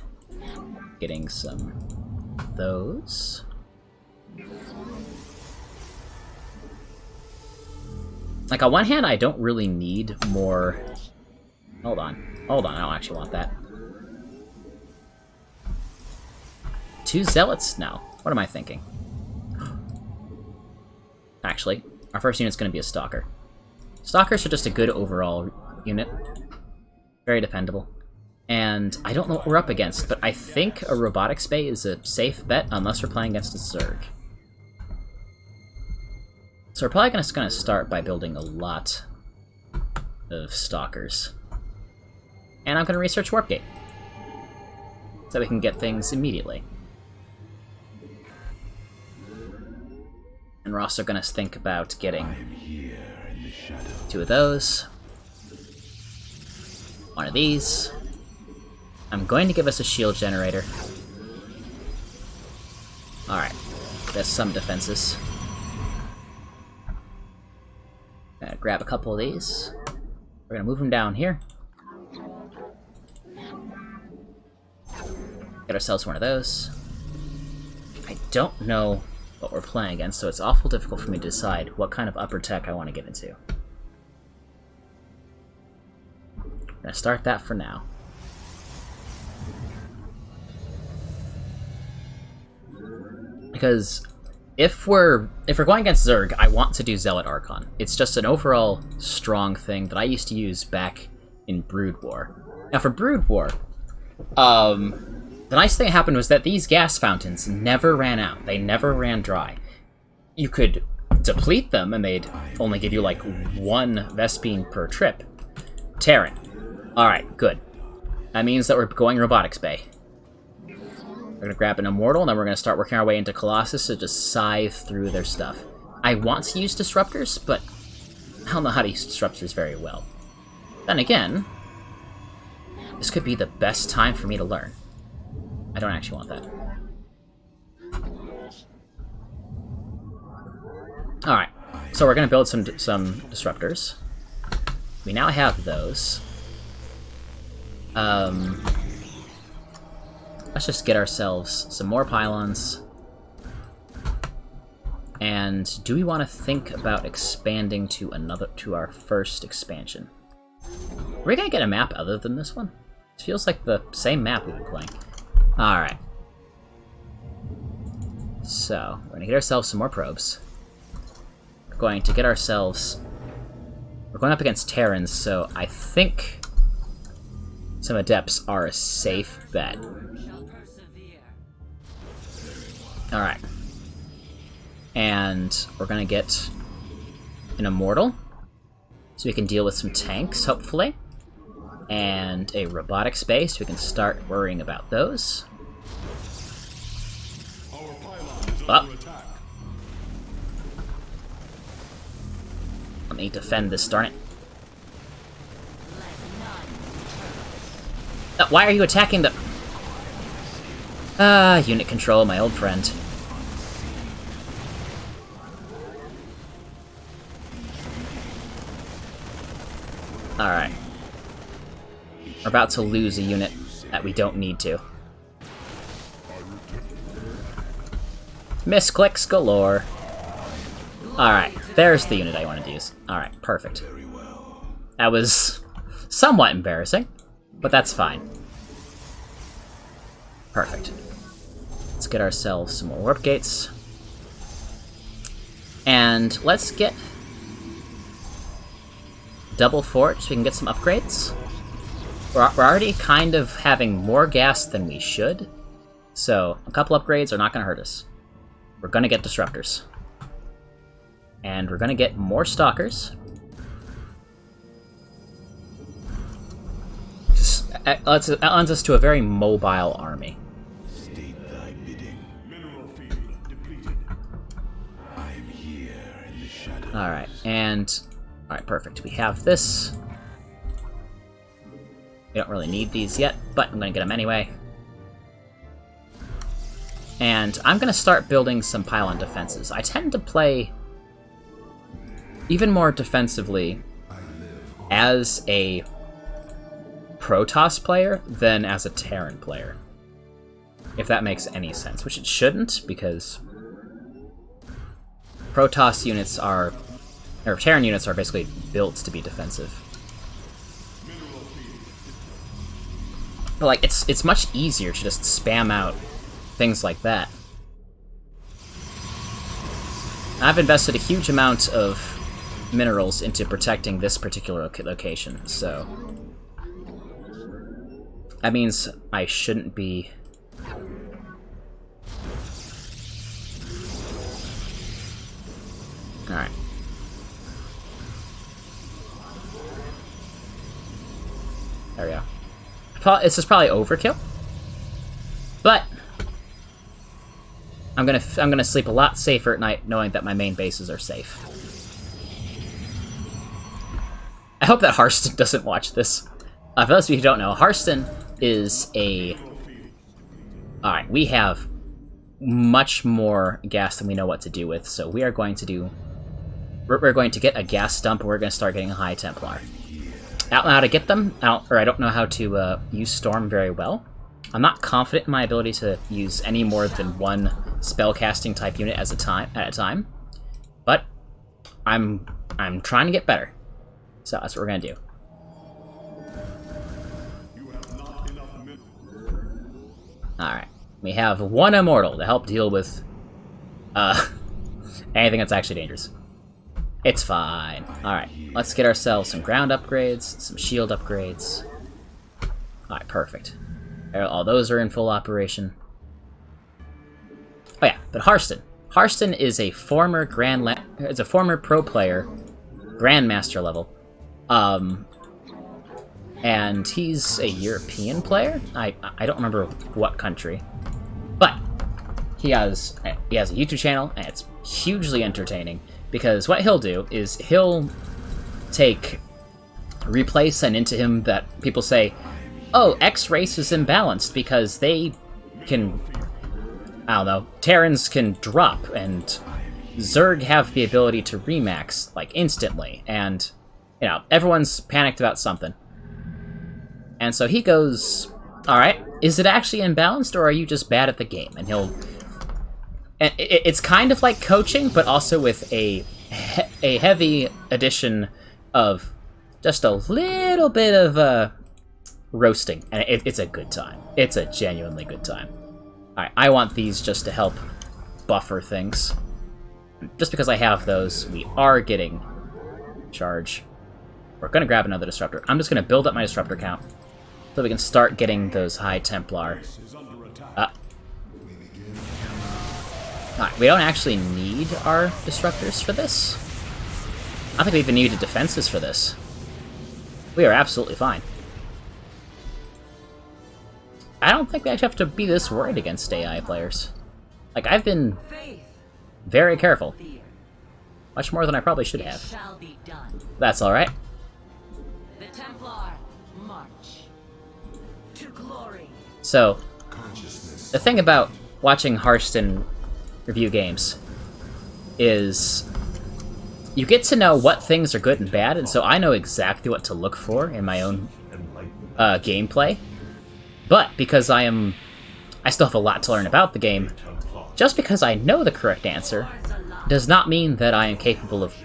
getting some of those. Like, on one hand, I don't really need more... Hold on, I don't actually want that. 2 zealots? No. What am I thinking? Actually, our first unit's going to be a stalker. Stalkers are just a good overall unit. Very dependable. And I don't know what we're up against, but I think a robotics bay is a safe bet unless we're playing against a Zerg. So we're probably just going to start by building a lot of stalkers. And I'm going to research Warp Gate, so we can get things immediately. And we're also going to think about getting 2 of those. 1 of these. I'm going to give us a shield generator. Alright. There's some defenses. Gonna grab a couple of these. We're gonna move them down here. Get ourselves 1 of those. I don't know what we're playing against, so it's awful difficult for me to decide what kind of upper tech I want to get into. I'm gonna start that for now. Because if we're going against Zerg, I want to do Zealot Archon. It's just an overall strong thing that I used to use back in Brood War. Now, for Brood War, the nice thing that happened was that these gas fountains never ran out. They never ran dry. You could deplete them, and they'd only give you, like, 1 Vespene per trip. Terran. Alright, good. That means that we're going Robotics Bay. We're gonna grab an Immortal, and then we're gonna start working our way into Colossus to just scythe through their stuff. I want to use Disruptors, but I don't know how to use Disruptors very well. Then again, this could be the best time for me to learn. I don't actually want that. Alright, so we're gonna build some Disruptors. We now have those. Let's just get ourselves some more pylons. And do we want to think about expanding to our first expansion? Are we gonna get a map other than this one? It feels like the same map we've been playing. Alright. So, we're gonna get ourselves some more probes. We're going to get ourselves... We're going up against Terrans, so I think some Adepts are a safe bet. Alright. And we're gonna get an Immortal, so we can deal with some tanks, hopefully. And a robotic space, so we can start worrying about those. Oh. Let me defend this, darn it. Why are you attacking the... unit control, my old friend. Alright. We're about to lose a unit that we don't need to. Misclicks galore. Alright, there's the unit I wanted to use. Alright, perfect. That was somewhat embarrassing, but that's fine. Perfect. Let's get ourselves some more warp gates. And let's get double fort so we can get some upgrades. We're already kind of having more gas than we should, so a couple upgrades are not going to hurt us. We're going to get Disruptors. And we're going to get more Stalkers. That lends us to a very mobile army. State thy bidding. Mineral field depleted. I am here in the shadows. Alright, and... Alright, perfect. We have this. We don't really need these yet, but I'm going to get them anyway. And I'm going to start building some pylon defenses. I tend to play even more defensively as a Protoss player than as a Terran player. If that makes any sense, which it shouldn't, because Protoss units are... or Terran units are basically built to be defensive. But, like, it's much easier to just spam out things like that. I've invested a huge amount of minerals into protecting this particular location, so... that means I shouldn't be... Alright. There we go. This is probably overkill, but I'm gonna sleep a lot safer at night knowing that my main bases are safe. I hope that Harston doesn't watch this. For those of you who don't know, Harston is a... Alright, we have much more gas than we know what to do with, so we are going to do... We're going to get a gas dump, and we're going to start getting a High Templar. I don't know how to get them, I don't know how to use Storm very well. I'm not confident in my ability to use any more than one spellcasting type unit at a time, but I'm trying to get better. So that's what we're gonna do. Alright. We have one Immortal to help deal with anything that's actually dangerous. It's fine. Alright, let's get ourselves some ground upgrades, some shield upgrades. Alright, perfect. All those are in full operation. Oh yeah, but Harston. Harston is a former pro player, Grandmaster level. And he's a European player? I don't remember what country. But he has a YouTube channel, and it's hugely entertaining. Because what he'll do is he'll take replays sent into him that people say, oh, X race is imbalanced because they can, I don't know, Terrans can drop, and Zerg have the ability to remax, like, instantly. And, you know, everyone's panicked about something. And so he goes, alright, is it actually imbalanced, or are you just bad at the game? And he'll... And it's kind of like coaching, but also with a heavy addition of just a little bit of roasting. And it's a good time. It's a genuinely good time. Alright, I want these just to help buffer things. Just because I have those, we are getting charge. We're going to grab another disruptor. I'm just going to build up my disruptor count so we can start getting those high Templar. Alright, we don't actually need our disruptors for this. I don't think we even needed defenses for this. We are absolutely fine. I don't think we actually have to be this worried against AI players. Like, I've been very careful. Much more than I probably should have. Shall be done. That's alright. The Templar march to glory. So, the thing about watching Harston review games is you get to know what things are good and bad, and so I know exactly what to look for in my own gameplay. But because I still have a lot to learn about the game, just because I know the correct answer does not mean that I am capable of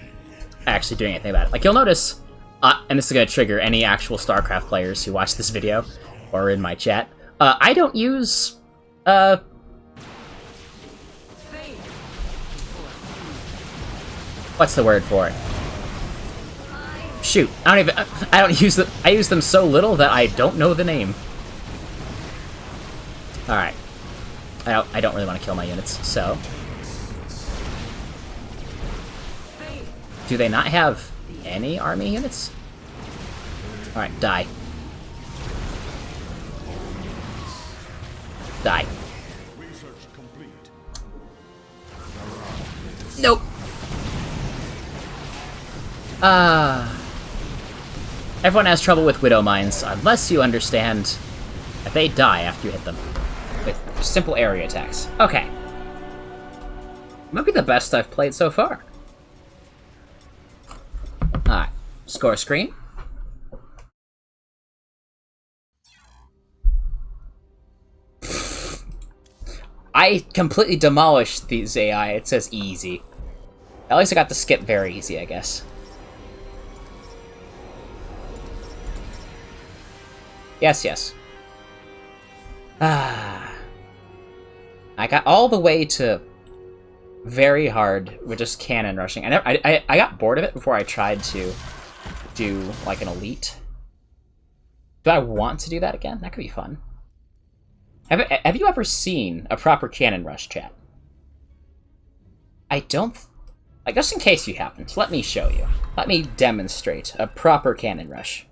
actually doing anything about it. Like, you'll notice, and this is going to trigger any actual StarCraft players who watch this video, or in my chat, I don't use, what's the word for it? Shoot, I don't use them, I use them so little that I don't know the name. Alright. I don't really want to kill my units, so... Do they not have any army units? Alright, die. Die. Nope. Everyone has trouble with Widow Mines, unless you understand that they die after you hit them. With simple area attacks. Okay. Might be the best I've played so far. Alright. Score screen. I completely demolished these AI. It says easy. At least I got to skip very easy, I guess. Yes, yes. I got all the way to very hard with just cannon rushing. I got bored of it before I tried to do, like, an elite. Do I want to do that again? That could be fun. Have you ever seen a proper cannon rush, chat? I don't... Like, just in case you haven't, let me show you. Let me demonstrate a proper cannon rush.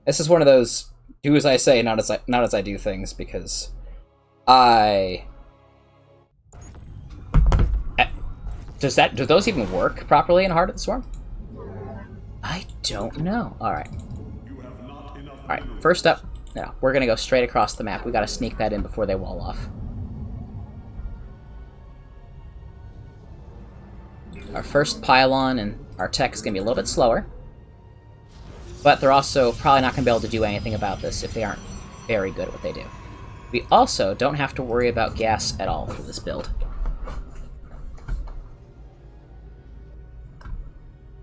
This is one of those do as I say, not as I do things, because do those even work properly in Heart of the Swarm? I don't know. Alright. Alright, first up, no, we're gonna go straight across the map. We gotta sneak that in before they wall off. Our first pylon and our tech is gonna be a little bit slower. But they're also probably not going to be able to do anything about this if they aren't very good at what they do. We also don't have to worry about gas at all for this build.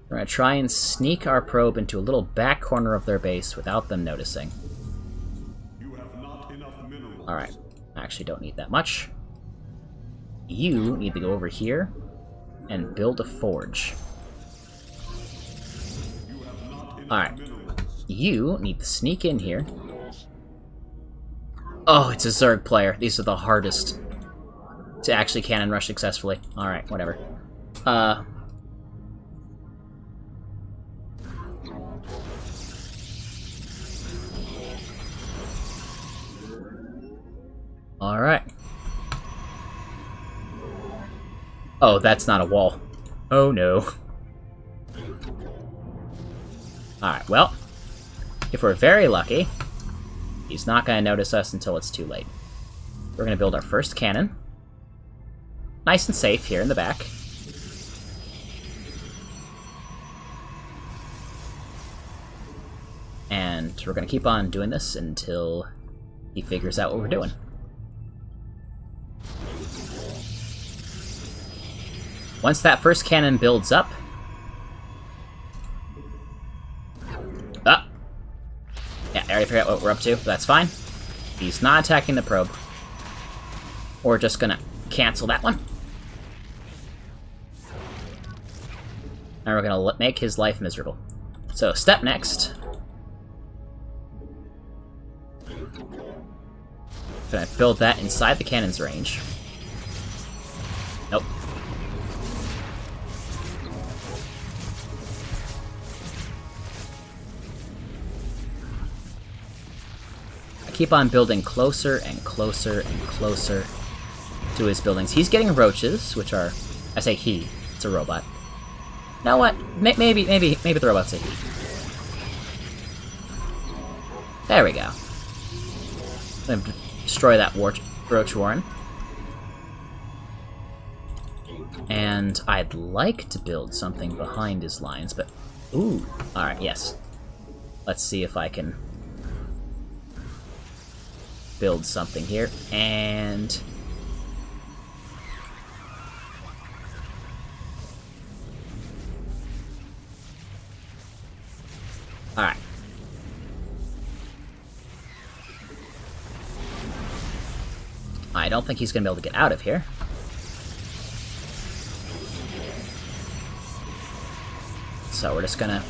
We're going to try and sneak our probe into a little back corner of their base without them noticing. Alright, I actually don't need that much. You need to go over here. and build a forge. Alright. You need to sneak in here. Oh, it's a Zerg player. These are the hardest to actually cannon rush successfully. Alright, whatever. Alright. Oh, that's not a wall. Oh no. Alright, well, if we're very lucky, he's not going to notice us until it's too late. We're going to build our first cannon. Nice and safe here in the back. And we're going to keep on doing this until he figures out what we're doing. Once that first cannon builds up... Ah! Yeah, I already forgot what we're up to, but that's fine. He's not attacking the probe. We're just gonna cancel that one. And we're gonna make his life miserable. So, step next. Gonna build that inside the cannon's range. Nope. I keep on building closer and closer and closer to his buildings. He's getting roaches, which are... I say he. It's a robot. You know what? Maybe the robot's a he. There we go. I'm gonna destroy that roach warren. And I'd like to build something behind his lines, but... Ooh! Alright, yes. Let's see if I can build something here, and... Alright. I don't think he's going to be able to get out of here. So we're just gonna...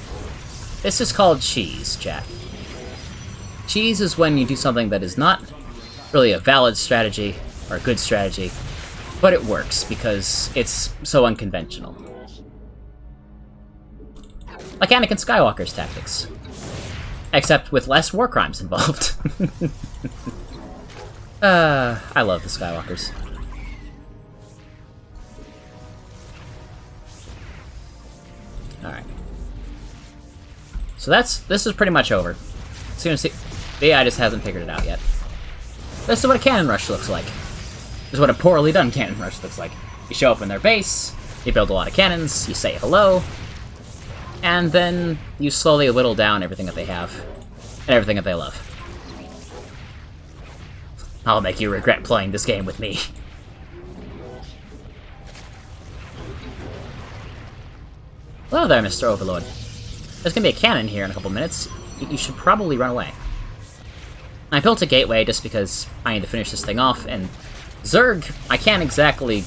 This is called cheese, chat. Cheese is when you do something that is not really a valid strategy, or a good strategy, but it works because it's so unconventional. Like Anakin Skywalker's tactics. Except with less war crimes involved. I love the Skywalkers. Alright. So this is pretty much over. As soon as the AI just hasn't figured it out yet. This is what a cannon rush looks like. This is what a poorly done cannon rush looks like. You show up in their base, you build a lot of cannons, you say hello, and then you slowly whittle down everything that they have, and everything that they love. I'll make you regret playing this game with me. Hello there, Mr. Overlord. There's gonna be a cannon here in a couple minutes. You should probably run away. I built a gateway just because I need to finish this thing off, and Zerg, I can't exactly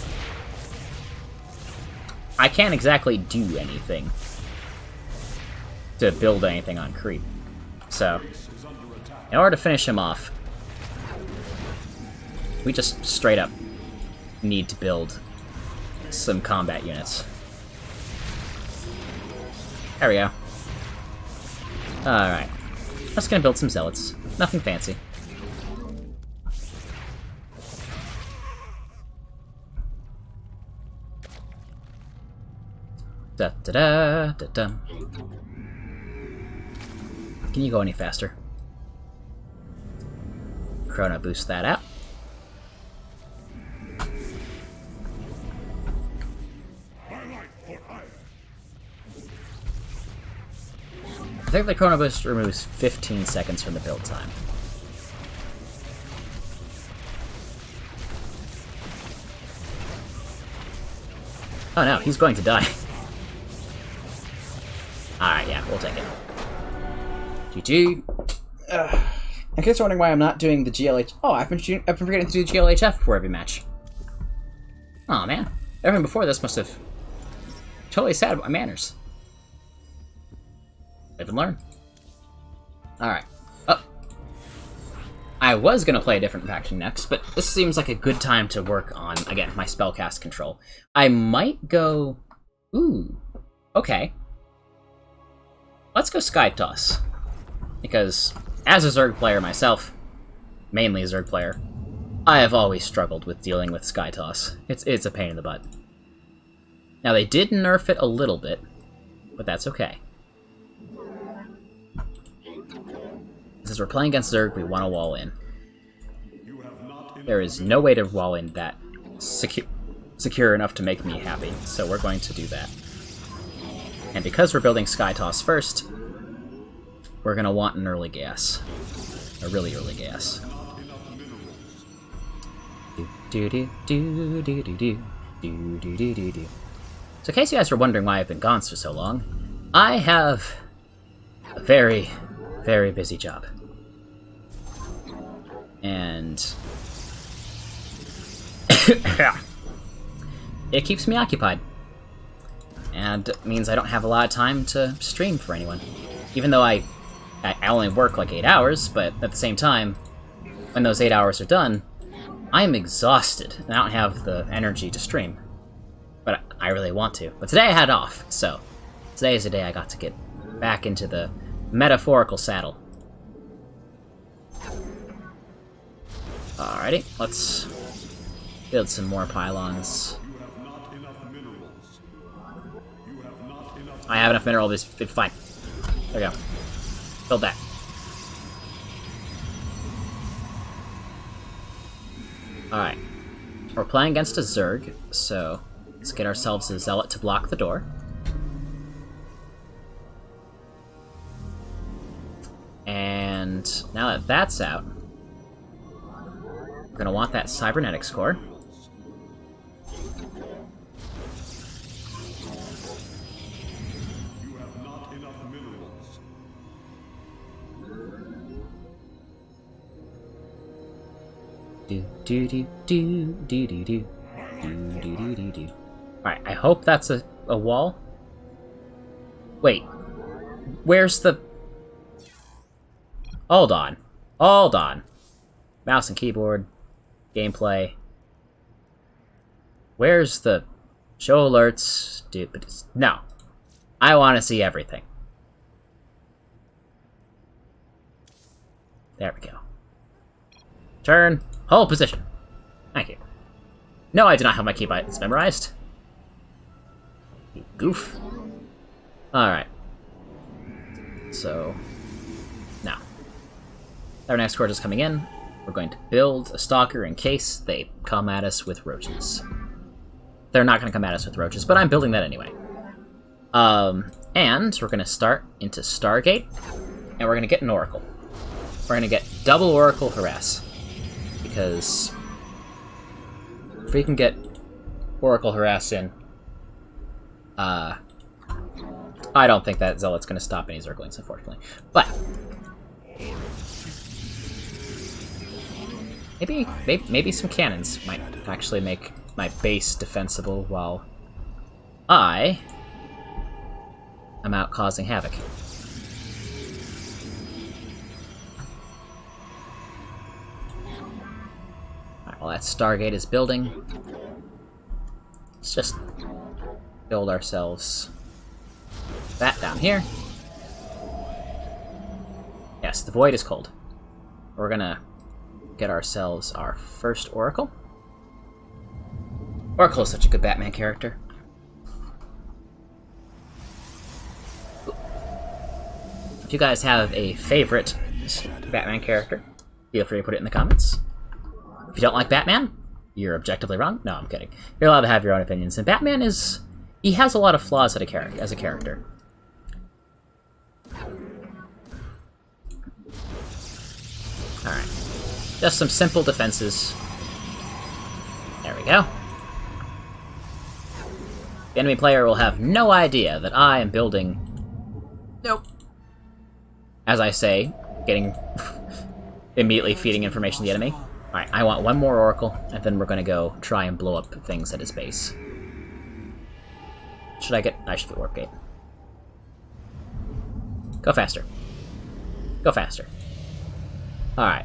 do anything to build anything on creep. So, in order to finish him off, we just straight up need to build some combat units. There we go. Alright. I'm just gonna build some zealots. Nothing fancy. Da-da-da-da-da. Can you go any faster? Chrono boost that out. I think the Chrono Boost removes 15 seconds from the build time. Oh no, he's going to die. Alright, yeah, we'll take it. GG. In case you're wondering why I'm not doing the GLH... Oh, I've been forgetting to do GLHF before every match. Aw, man. Everyone before this must have totally sad about my manners. Live and learn. Alright. Oh. I was gonna play a different faction next, but this seems like a good time to work on, again, my spellcast control. I might go... Ooh. Okay. Let's go Sky Toss. Because, as a Zerg player myself, mainly a Zerg player, I have always struggled with dealing with Sky Toss. It's a pain in the butt. Now, they did nerf it a little bit, but that's okay. Since we're playing against Zerg, we want to wall in. There is no way to wall in that secure enough to make me happy, so we're going to do that. And because we're building Sky Toss first, we're going to want an early gas. A really early gas. So in case you guys were wondering why I've been gone for so long, I have a very, very busy job. And it keeps me occupied. And it means I don't have a lot of time to stream for anyone. Even though I only work like 8 hours, but at the same time, when those 8 hours are done, I'm exhausted, and I don't have the energy to stream. But I really want to. But today I had off, so today is the day I got to get back into the metaphorical saddle. Alrighty, let's build some more pylons. I have enough mineral, it's fine. There we go. Build that. Alright. We're playing against a Zerg, so let's get ourselves a Zealot to block the door. And now that that's out, we're going to want that Cybernetics core. Alright, I hope that's a wall. Wait. Where's the... Hold on. Hold on. Mouse and keyboard. Gameplay. Where's the... Show alerts. No. I want to see everything. There we go. Turn. Hold position. Thank you. No, I do not have my key buttons memorized. You goof. Alright. So, now. Our next core is coming in. We're going to build a stalker in case they come at us with roaches. They're not going to come at us with roaches, but I'm building that anyway. And we're going to start into Stargate, and we're going to get an Oracle. We're going to get double Oracle Harass. Because if we can get Oracle Harass in, I don't think that Zealot's going to stop any Zerglings, unfortunately. But maybe some cannons might actually make my base defensible while I am out causing havoc. While that Stargate is building, let's just build ourselves that down here. Yes, the Void is cold. We're gonna get ourselves our first Oracle. Oracle is such a good Batman character. If you guys have a favorite Batman character, feel free to put it in the comments. If you don't like Batman, you're objectively wrong. No, I'm kidding. You're allowed to have your own opinions. And Batman is... he has a lot of flaws as a character. Alright. Just some simple defenses. There we go. The enemy player will have no idea that I am building... Nope. As I say, getting... immediately feeding information to the enemy. Alright, I want one more Oracle, and then we're gonna go try and blow up things at his base. Should I get... I should get Warp Gate. Go faster. Go faster. Alright,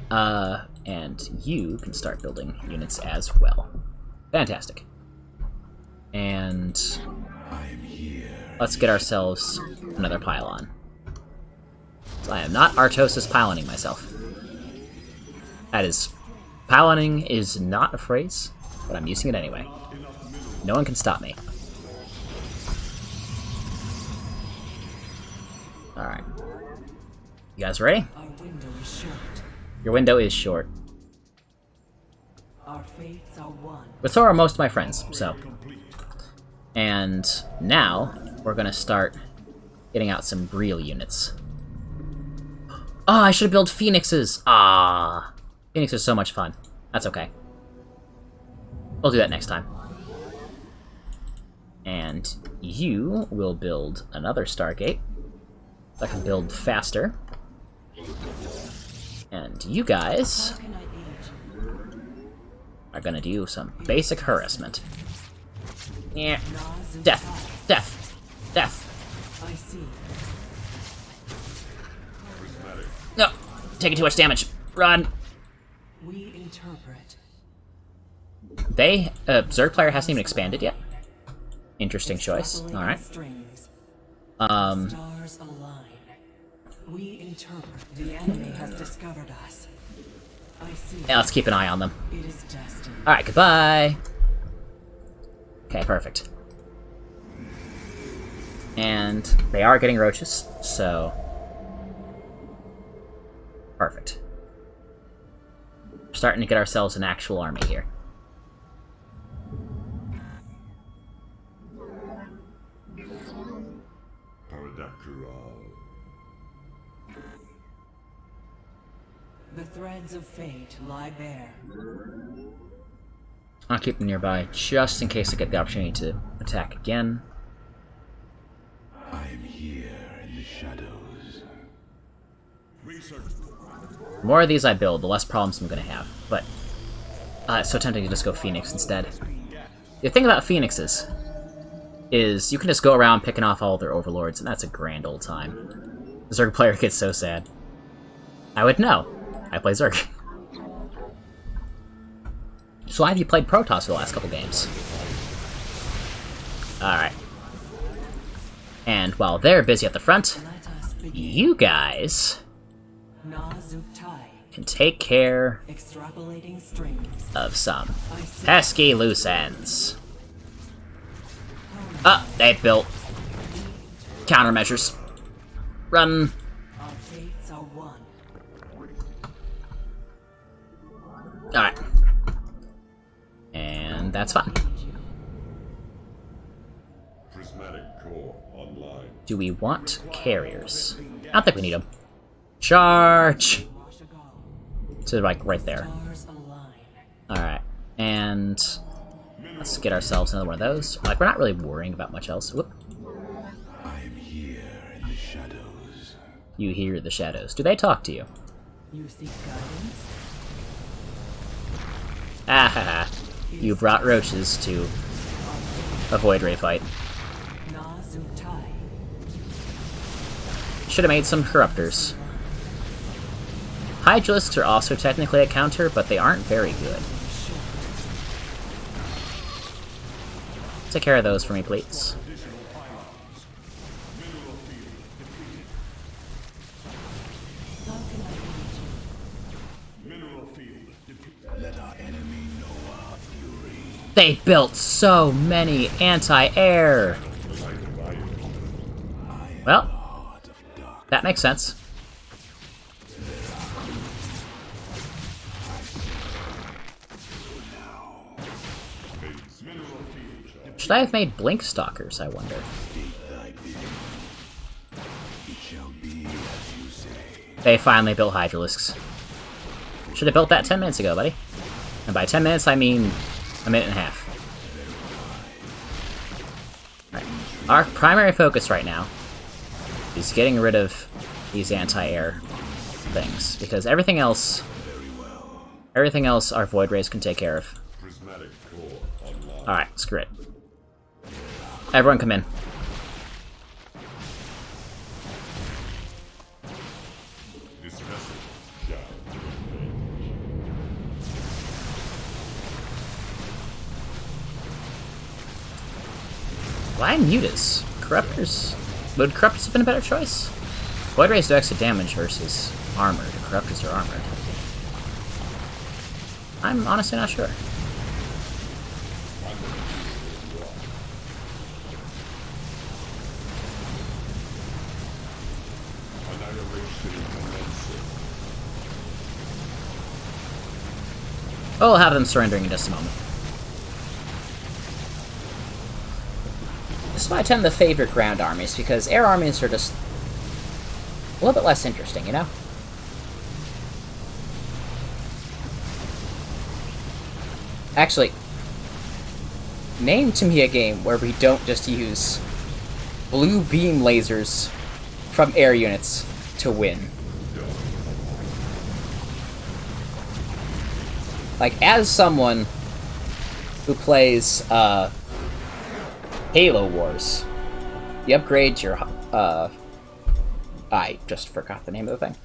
and you can start building units as well. Fantastic. And let's get ourselves another pylon. So I am not Artosis piloning myself. That is... Piloning is not a phrase, but I'm using it anyway. No one can stop me. Alright. You guys ready? Our window is short. Your window is short. Our fates are one. But so are most of my friends, so. And now, we're gonna start getting out some real units. Oh, I should have built Phoenixes! Ah, Phoenix is so much fun. That's okay. We'll do that next time. And you will build another Stargate. So I can build faster. And you guys How can I aid you? are gonna do some basic harassment. Yeah. Nazu Death! Death! Death! I see. No! Taking too much damage. Run! We interpret. They, Zerg player hasn't even expanded yet. Interesting choice. Extrapolating Alright. strings. Um, Stars align. We interpret. The enemy has discovered us. I see. yeah, let's keep an eye on them. It is destined. Alright, goodbye! Okay, perfect. And they are getting roaches, so... Perfect. We're starting to get ourselves an actual army here. The threads of fate lie bare. I'll keep them nearby, just in case I get the opportunity to attack again. I am here in the shadows. The more of these I build, the less problems I'm gonna have. But it's so tempting to just go Phoenix instead. The thing about Phoenixes is you can just go around picking off all their overlords, and that's a grand old time. The Zerg player gets so sad. I would know. I play Zerg. So why have you played Protoss for the last couple games? Alright. And while they're busy at the front, Let us begin. you guys Nazu Tai. can take care Extrapolating strings. of some I see. pesky loose ends. They built countermeasures. Run. Our fates are one. Alright. And that's fine. Prismatic core online. Do we want carriers? I don't think we need them. Charge! So, like, right there. Stars align. Alright. And let's get ourselves another one of those. Like, we're not really worrying about much else. Whoop. I am here in the shadows. You hear the shadows. Do they talk to you? You seek guidance? Ah ha ha. You brought roaches to avoid Ray fight. Nazu Tai. Should have made some corruptors. Hydralisks are also technically a counter, but they aren't very good. Take care of those for me, please. How can I aid you? Mineral field depleted. Let our enemy know our fury. They built so many anti-air! Well, Heart of dark. that makes sense. Should I have made Blink Stalkers, I wonder? Thy bidding. It shall be as you say. They finally built Hydralisks. Should have built that 10 minutes ago, buddy. And by 10 minutes, I mean a minute and a half. Right. Our primary focus right now is getting rid of these anti-air things, because everything else our Void Rays can take care of. Prismatic core online. Alright, screw it. Everyone come in. Why Mutas? Corruptors? Would Corruptors have been a better choice? Void Rays do extra damage versus armored. Corruptors are armored. I'm honestly not sure. Oh, we'll have them surrendering in just a moment. This is why I tend to favor ground armies, because air armies are just a little bit less interesting, you know? Actually, name to me a game where we don't just use blue beam lasers from air units to win. Like, as someone who plays, Halo Wars, you upgrade your, I just forgot the name of the thing.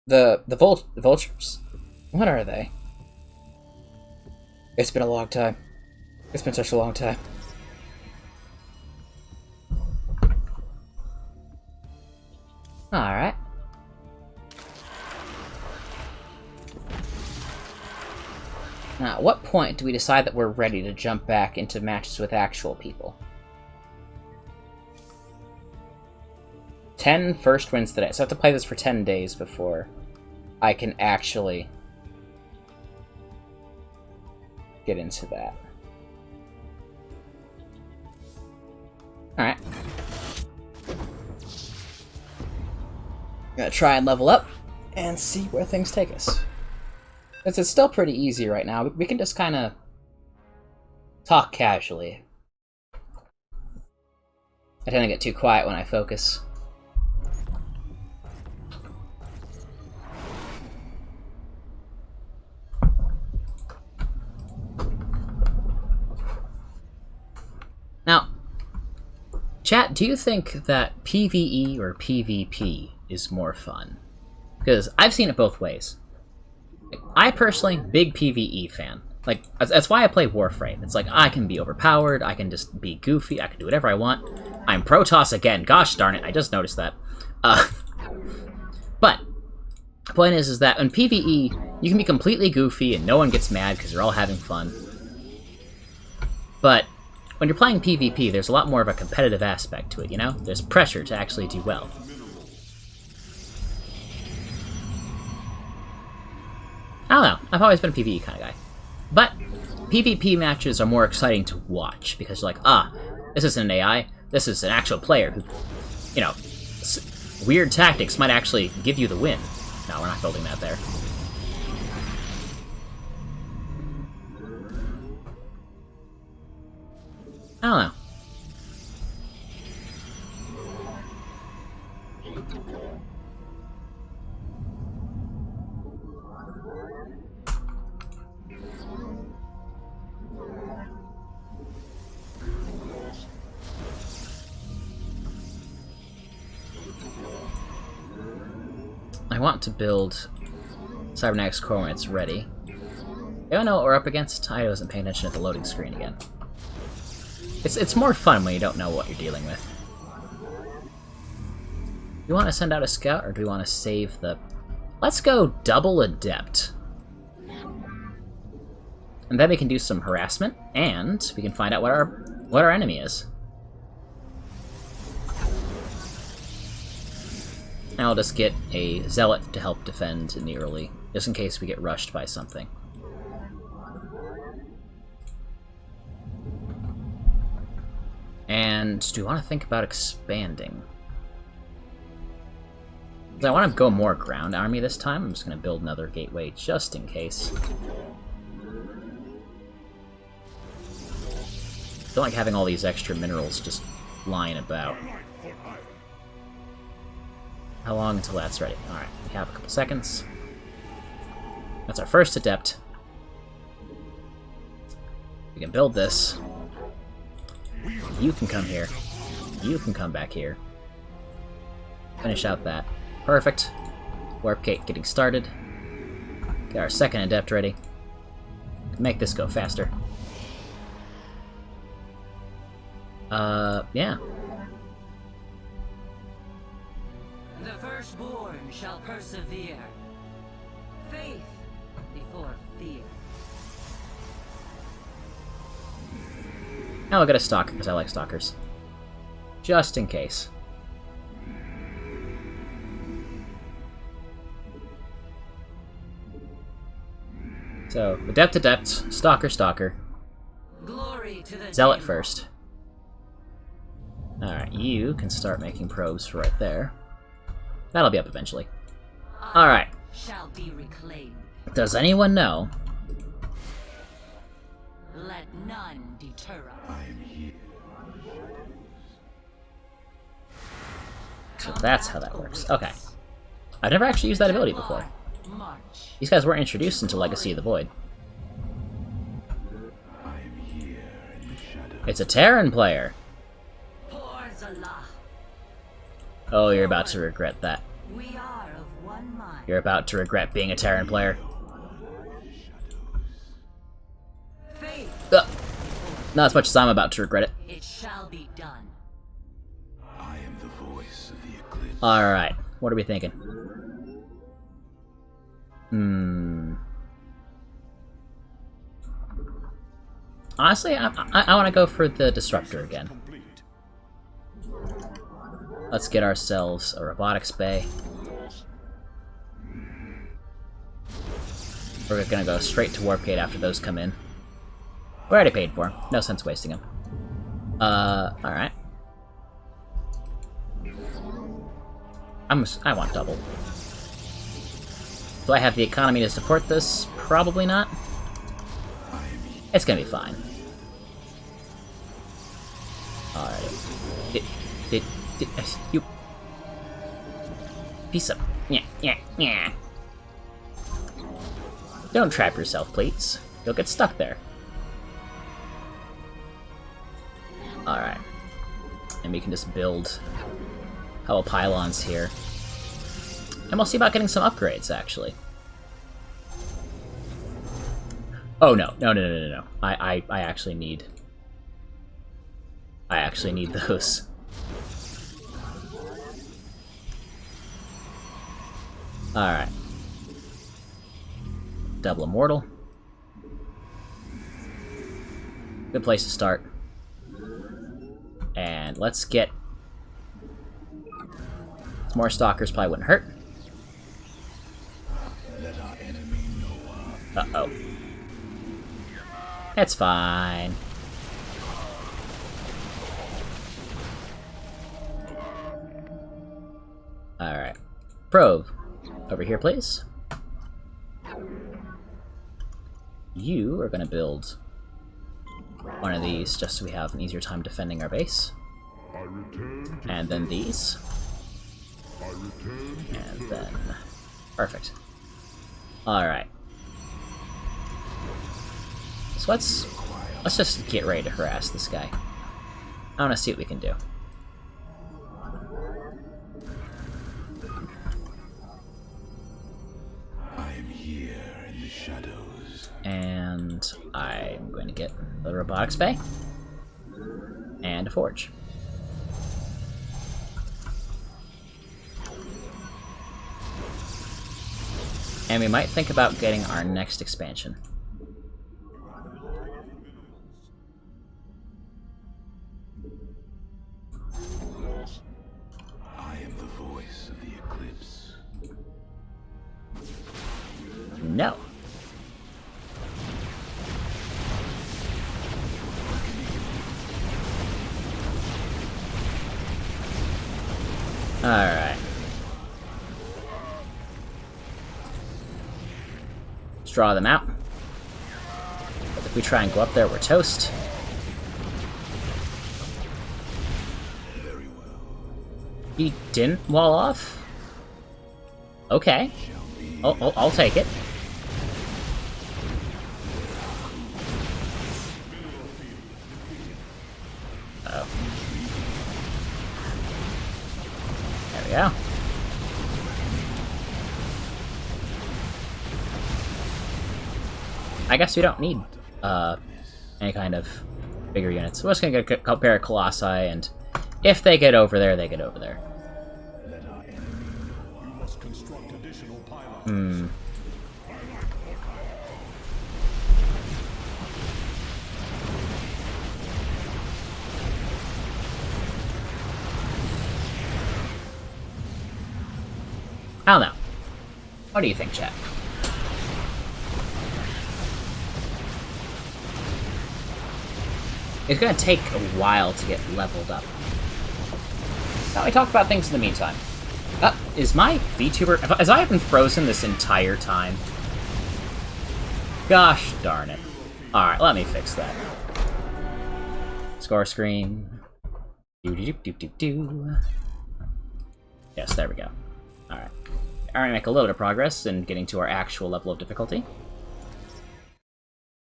The vultures? What are they? It's been a long time. It's been such a long time. Alright. Now, at what point do we decide that we're ready to jump back into matches with actual people? 10 first wins today. So I have to play this for 10 days before I can actually get into that. Alright. Gonna try and level up and see where things take us. It's still pretty easy right now. We can just kind of talk casually. I tend to get too quiet when I focus. Now, chat, do you think that PvE or PvP is more fun? Because I've seen it both ways. I personally, big PvE fan. Like, that's why I play Warframe. It's like, I can be overpowered, I can just be goofy, I can do whatever I want. I'm Protoss again, gosh darn it, I just noticed that. But, the point is that in PvE, you can be completely goofy and no one gets mad because you're all having fun. But, when you're playing PvP, there's a lot more of a competitive aspect to it, you know? There's pressure to actually do well. I don't know, I've always been a PvE kind of guy. But PvP matches are more exciting to watch, because you're like, ah, this isn't an AI, this is an actual player who, you know, weird tactics might actually give you the win. No, we're not building that there. I don't know. I want to build Cybernetics Core when it's ready. You don't know what we're up against? I wasn't paying attention at the loading screen again. It's more fun when you don't know what you're dealing with. Do you want to send out a scout, or do we want to save the... Let's go double adept. And then we can do some harassment, and we can find out what our enemy is. And I'll just get a zealot to help defend in the early, just in case we get rushed by something. And do we want to think about expanding? I want to go more ground army this time. I'm just going to build another gateway just in case. Don't like having all these extra minerals just lying about. How long until that's ready? Alright, we have a couple seconds. That's our first adept. We can build this. You can come here. You can come back here. Finish out that. Perfect. Warp gate getting started. Get our second adept ready. Make this go faster. Yeah. The firstborn shall persevere. Faith before fear. Now I'll get a stalker, because I like stalkers. Just in case. So, adept, stalker. Glory to the Zealot King. first. Alright, you can start making probes right there. That'll be up eventually. Alright, Shall be reclaimed. does anyone know? Let none deter us. I am here. So that's how that works. Okay. I've never actually used that ability before. March. These guys weren't introduced into Legacy of the Void. I am here in the shadow. It's a Terran player! Por Zala. Oh, you're about to regret that. We are of one mind. You're about to regret being a Terran player. Faith. Not as much as I'm about to regret it. It shall be done. I am the voice of the eclipse. Alright, what are we thinking? Honestly, I want to go for the Disruptor again. Complete. Let's get ourselves a robotics bay. We're gonna go straight to Warp Gate after those come in. We already paid for them. No sense wasting them. Alright. I want double. Do I have the economy to support this? Probably not. It's gonna be fine. Alright. You... Piece of... Yeah. Don't trap yourself, please. You'll get stuck there. Alright. And we can just build a couple pylons here. And we'll see about getting some upgrades, actually. Oh, no. No. I actually need... I actually need those. Alright. Double Immortal. Good place to start. And let's get... some more Stalkers probably wouldn't hurt. Let our enemy know. Uh-oh. It's fine. Alright. Probe. Over here, please. You are going to build one of these just so we have an easier time defending our base. And then these. And then... perfect. Alright. So let's just get ready to harass this guy. I want to see what we can do. I am here in the shadows. And I'm going to get the robotics bay. And a forge. And we might think about getting our next expansion. I am the voice of the eclipse. No. Alright. Let's draw them out. But if we try and go up there, we're toast. Very well. He didn't wall off? Okay. I'll take it. Oh. There we go. I guess we don't need any kind of bigger units. We're just gonna get a pair of Colossi, and if they get over there, they get over there. Let our enemy know. You must construct additional pylons. I don't know. What do you think, chat? It's gonna take a while to get leveled up. Now we talk about things in the meantime. Is my VTuber... Has I been frozen this entire time? Gosh darn it. Alright, let me fix that. Score screen. Do-do-do-do-do-do. Yes, there we go. Alright. Alright, make a little bit of progress in getting to our actual level of difficulty.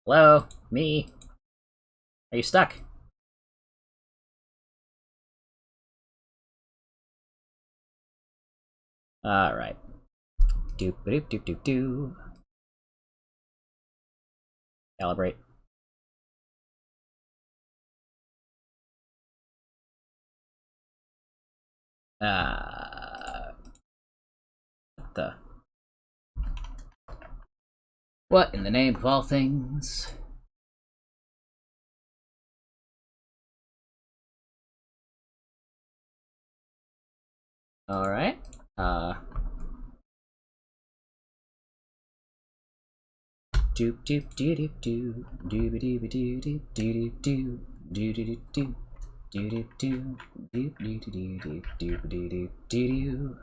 Hello? Me? Are you stuck? Alright. Doop-a-doop-doop-doop-doo. Calibrate. What in the name of all things? Alright. Doop doop doop doop doop doop doop doop doop doop doop doop doop doop doop doop doop doop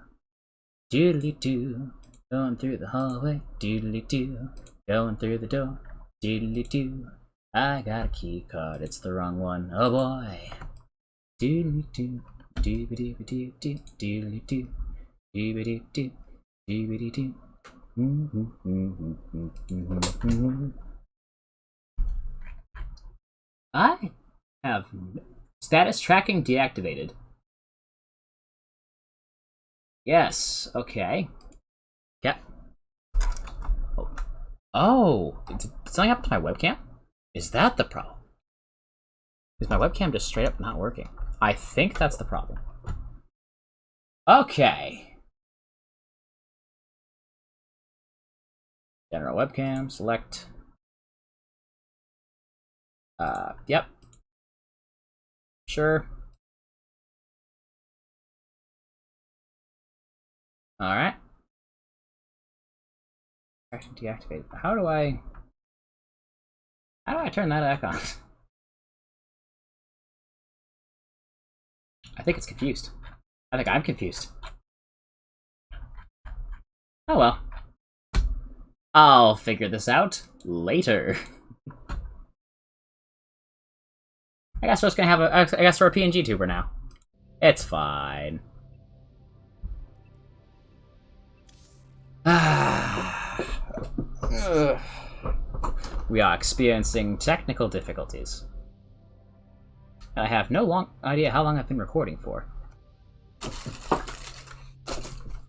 doodly doo, going through the hallway, doodly doo, going through the door, doodly doo. I got a key card, it's the wrong one, oh boy. Doodly doo, doobie doobie doo doo, doodly doo, doobie doo doo, doobie doo. I have status tracking deactivated. Yes, okay. Yeah. Oh, did something happen to my webcam? Is that the problem? Is my webcam just straight up not working? I think that's the problem. Okay. General webcam, select. Yep. Sure. Alright. Deactivate. How do I turn that back on? I think it's confused. I think I'm confused. Oh well. I'll figure this out later. I guess we're just gonna have I guess we're a PNG tuber now. It's fine. We are experiencing technical difficulties. I have no idea how long I've been recording for.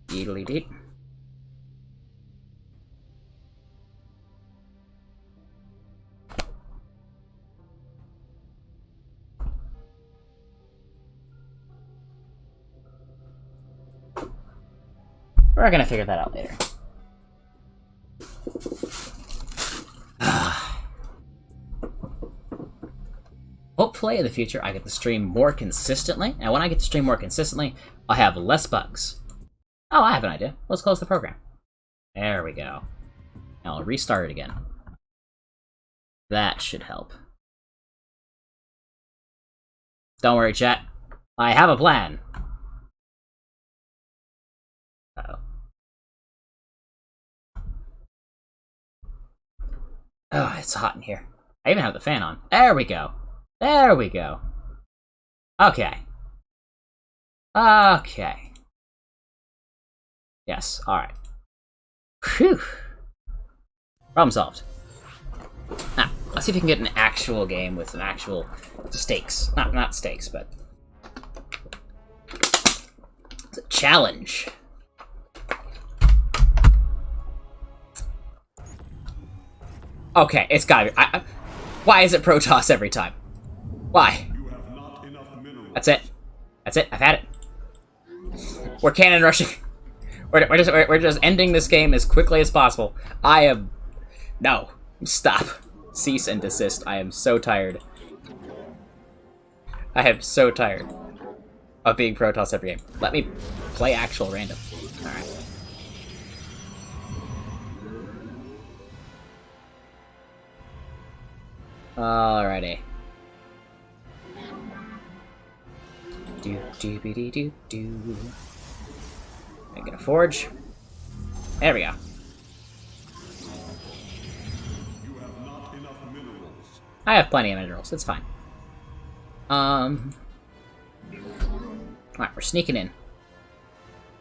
Deedly deet. We're gonna figure that out later. Hopefully in the future I get to stream more consistently, and when I get to stream more consistently, I'll have less bugs. Oh, I have an idea. Let's close the program. There we go. Now I'll restart it again. That should help. Don't worry, chat. I have a plan. Uh-oh. Oh, it's hot in here. I even have the fan on. There we go. There we go. Okay. Okay. Yes, alright. Whew. Problem solved. Now, let's see if we can get an actual game with some actual stakes. Not stakes, but... it's a challenge. Okay, it's gotta be... why is it Protoss every time? Why? You have not enough minerals. That's it. That's it. I've had it. We're cannon rushing. We're just ending this game as quickly as possible. I am... No. Stop. Cease and desist. I am so tired. I am so tired of being Protoss every game. Let me play actual random. Alright. Alrighty. Do. Making a forge. There we go. You have not enough minerals. I have plenty of minerals. It's fine. Alright, we're sneaking in.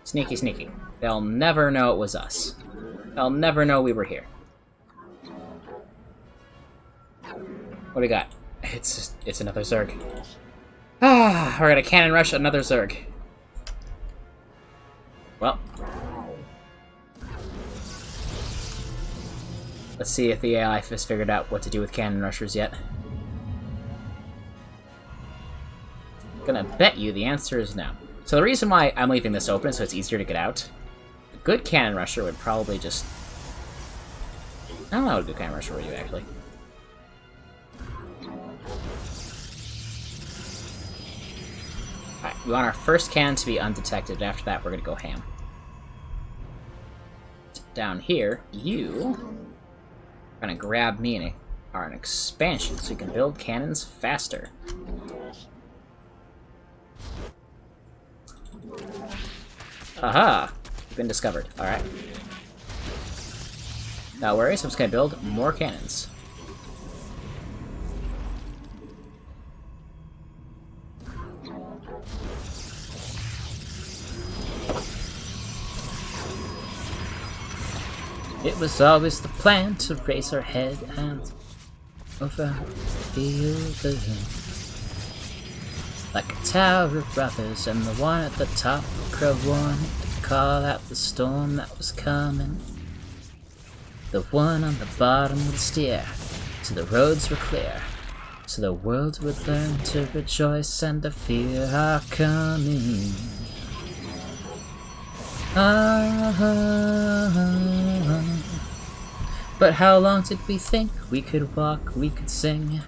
Sneaky, sneaky. They'll never know it was us. They'll never know we were here. What do we got? It's another Zerg. Ah, we're gonna cannon rush another Zerg. Well. Let's see if the AI has figured out what to do with cannon rushers yet. Gonna bet you the answer is no. So the reason why I'm leaving this open is so it's easier to get out. A good cannon rusher would probably just... I don't know what a good cannon rusher would do, actually. Alright, we want our first cannon to be undetected, and after that we're gonna go ham. Down here, you are gonna grab me and are an expansion, so you can build cannons faster. Aha! You've been discovered. Alright. No worries, I'm just gonna build more cannons. It was always the plan to raise our head and over the hill. Like a tower of brothers, and the one at the top would crow warning to call out the storm that was coming. The one on the bottom would steer, so the roads were clear, so the world would learn to rejoice and to fear our coming. But how long did we think we could walk, we could sing,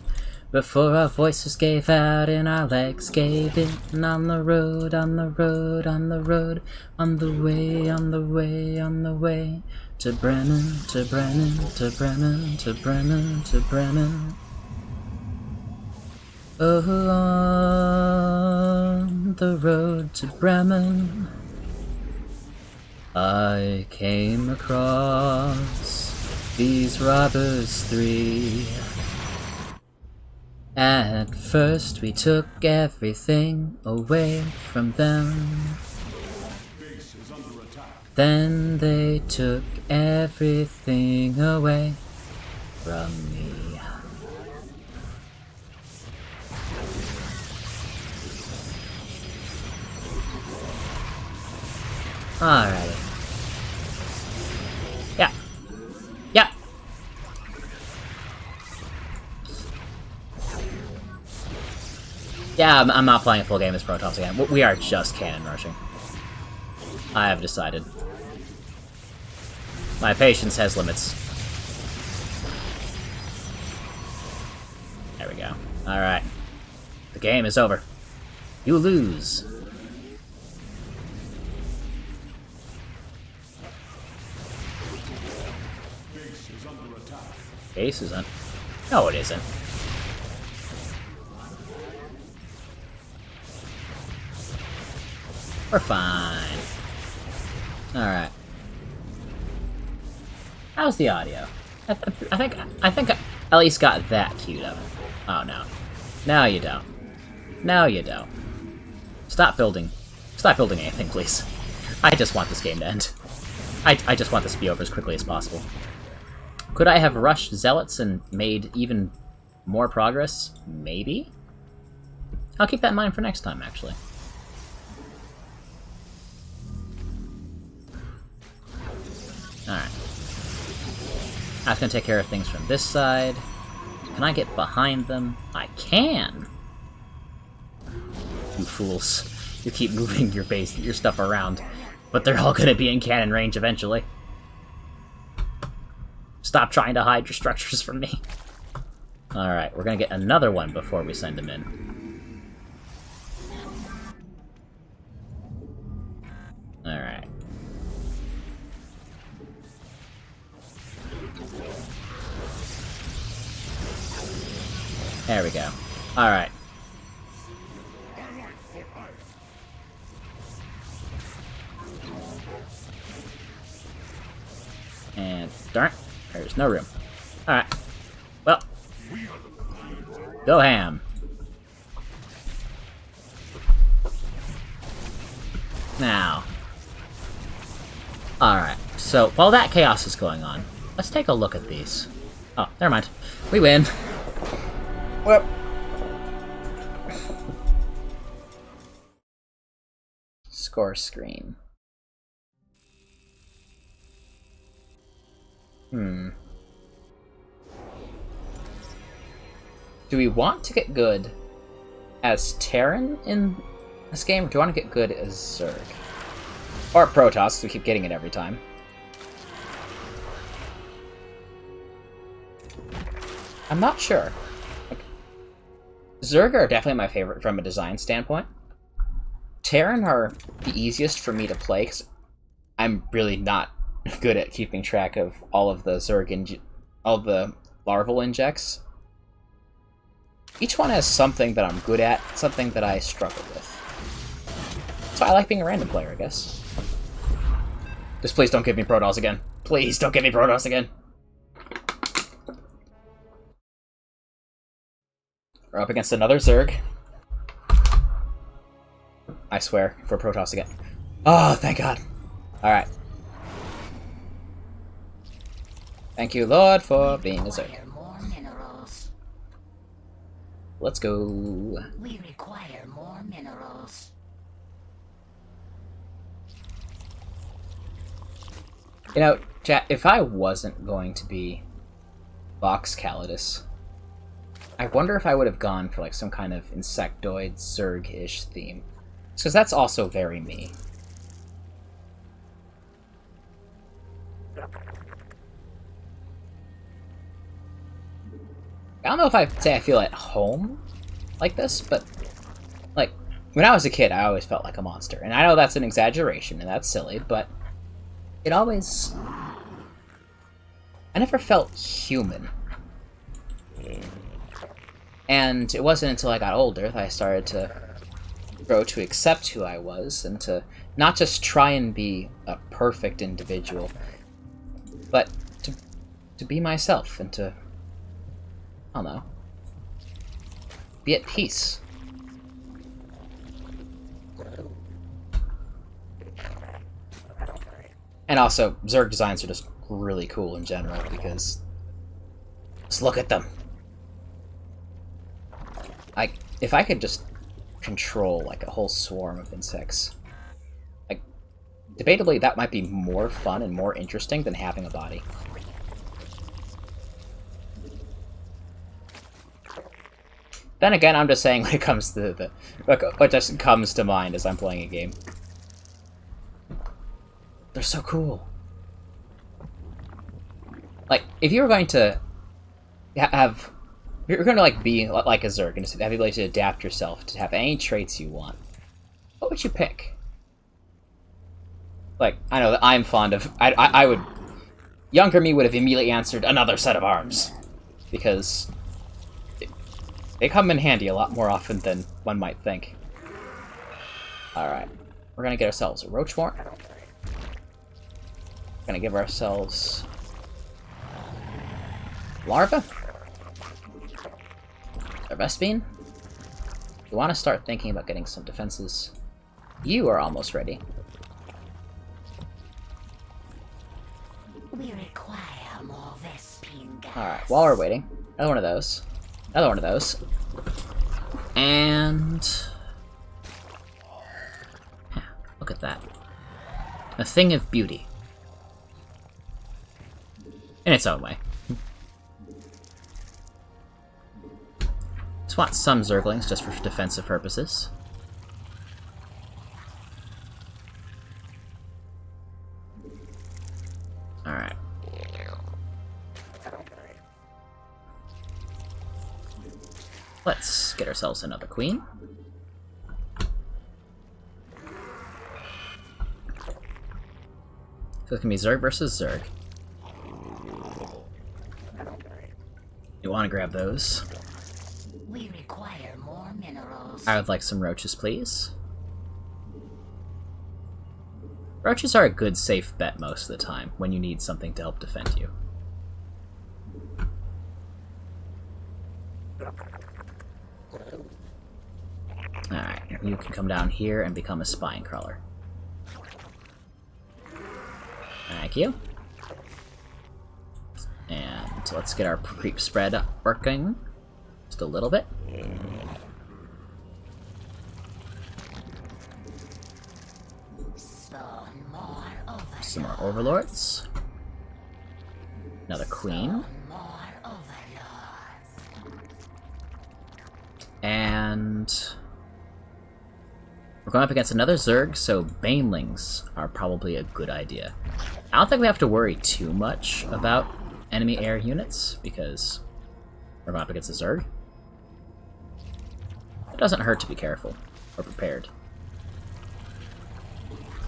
before our voices gave out and our legs gave in? And on the road, on the road, on the road, on the way, on the way, on the way, to Brennan, to Brennan, to Brennan, to Brennan, to Brennan. Oh, on the road to Bremen, I came across these robbers three. At first we took everything away from them. Base is under attack. Then they took everything away from me. Alrighty. Yeah. Yeah. Yeah, I'm not playing a full game as Protoss again. We are just cannon rushing. I have decided. My patience has limits. There we go. Alright. The game is over. You lose. Base is under attack. Base isn't. No, it isn't. We're fine. Alright. How's the audio? I think I at least got that queued up. Oh no. No you don't. No you don't. Stop building. Stop building anything, please. I just want this game to end. I just want this to be over as quickly as possible. Could I have rushed Zealots and made even more progress? Maybe? I'll keep that in mind for next time, actually. Alright. I was gonna take care of things from this side. Can I get behind them? I can! You fools. You keep moving your stuff around. But they're all gonna be in cannon range eventually. Stop trying to hide your structures from me. Alright, we're gonna get another one before we send him in. Alright. There we go. Alright. And darn, there's no room. Alright. Well. Go ham. Now. Alright, so while that chaos is going on, let's take a look at these. Oh, never mind. We win. Well. Score screen. Do we want to get good as Terran in this game, or do we want to get good as Zerg? Or Protoss, we keep getting it every time. I'm not sure. Like, Zerg are definitely my favorite from a design standpoint. Terran are the easiest for me to play, because I'm really not good at keeping track of all of the all the larval injects. Each one has something that I'm good at, something that I struggle with. So I like being a random player, I guess. Just please don't give me Protoss again. Please don't give me Protoss again. We're up against another Zerg. I swear, for Protoss again. Oh, thank God. Alright. Thank you, Lord, for being a Zerg. More minerals. Let's go. We require more minerals. You know, chat, if I wasn't going to be Vox Calidus, I wonder if I would have gone for like some kind of insectoid Zerg-ish theme. Because that's also very me. I don't know if I'd say I feel at home like this, but like when I was a kid, I always felt like a monster. And I know that's an exaggeration and that's silly, but it always... I never felt human. And it wasn't until I got older that I started to grow to accept who I was and to not just try and be a perfect individual, but to be myself and to, I don't know, be at peace. And also, Zerg designs are just really cool in general because just look at them. Like, if I could just control like a whole swarm of insects, like, debatably that might be more fun and more interesting than having a body. Then again, I'm just saying when it comes to what just comes to mind as I'm playing a game. They're so cool. Like, if you were going to have... If you're going to like be like a Zerg and just have the ability to adapt yourself to have any traits you want, what would you pick? Like, I know that I'm fond of... I would... Younger me would have immediately answered another set of arms. Because they come in handy a lot more often than one might think. Alright. We're going to get ourselves a Roachmore. Gonna give ourselves larva, a Vespine. You want to start thinking about getting some defenses. You are almost ready. We require more Vespine gas. All right. While we're waiting, another one of those, another one of those, and look at that, a thing of beauty. In its own way. Just want some Zerglings just for defensive purposes. Let's get ourselves another queen. So it's gonna be Zerg versus Zerg. You want to grab those? We require more minerals. I would like some roaches, please. Roaches are a good, safe bet most of the time when you need something to help defend you. Alright, you can come down here and become a spine crawler. Thank you. And let's get our creep spread working. Just a little bit. Spawn more overlords. Some more overlords. Another queen. More overlords. And we're going up against another Zerg, so Banelings are probably a good idea. I don't think we have to worry too much about enemy air units, because we're going up against a Zerg. It doesn't hurt to be careful, or prepared.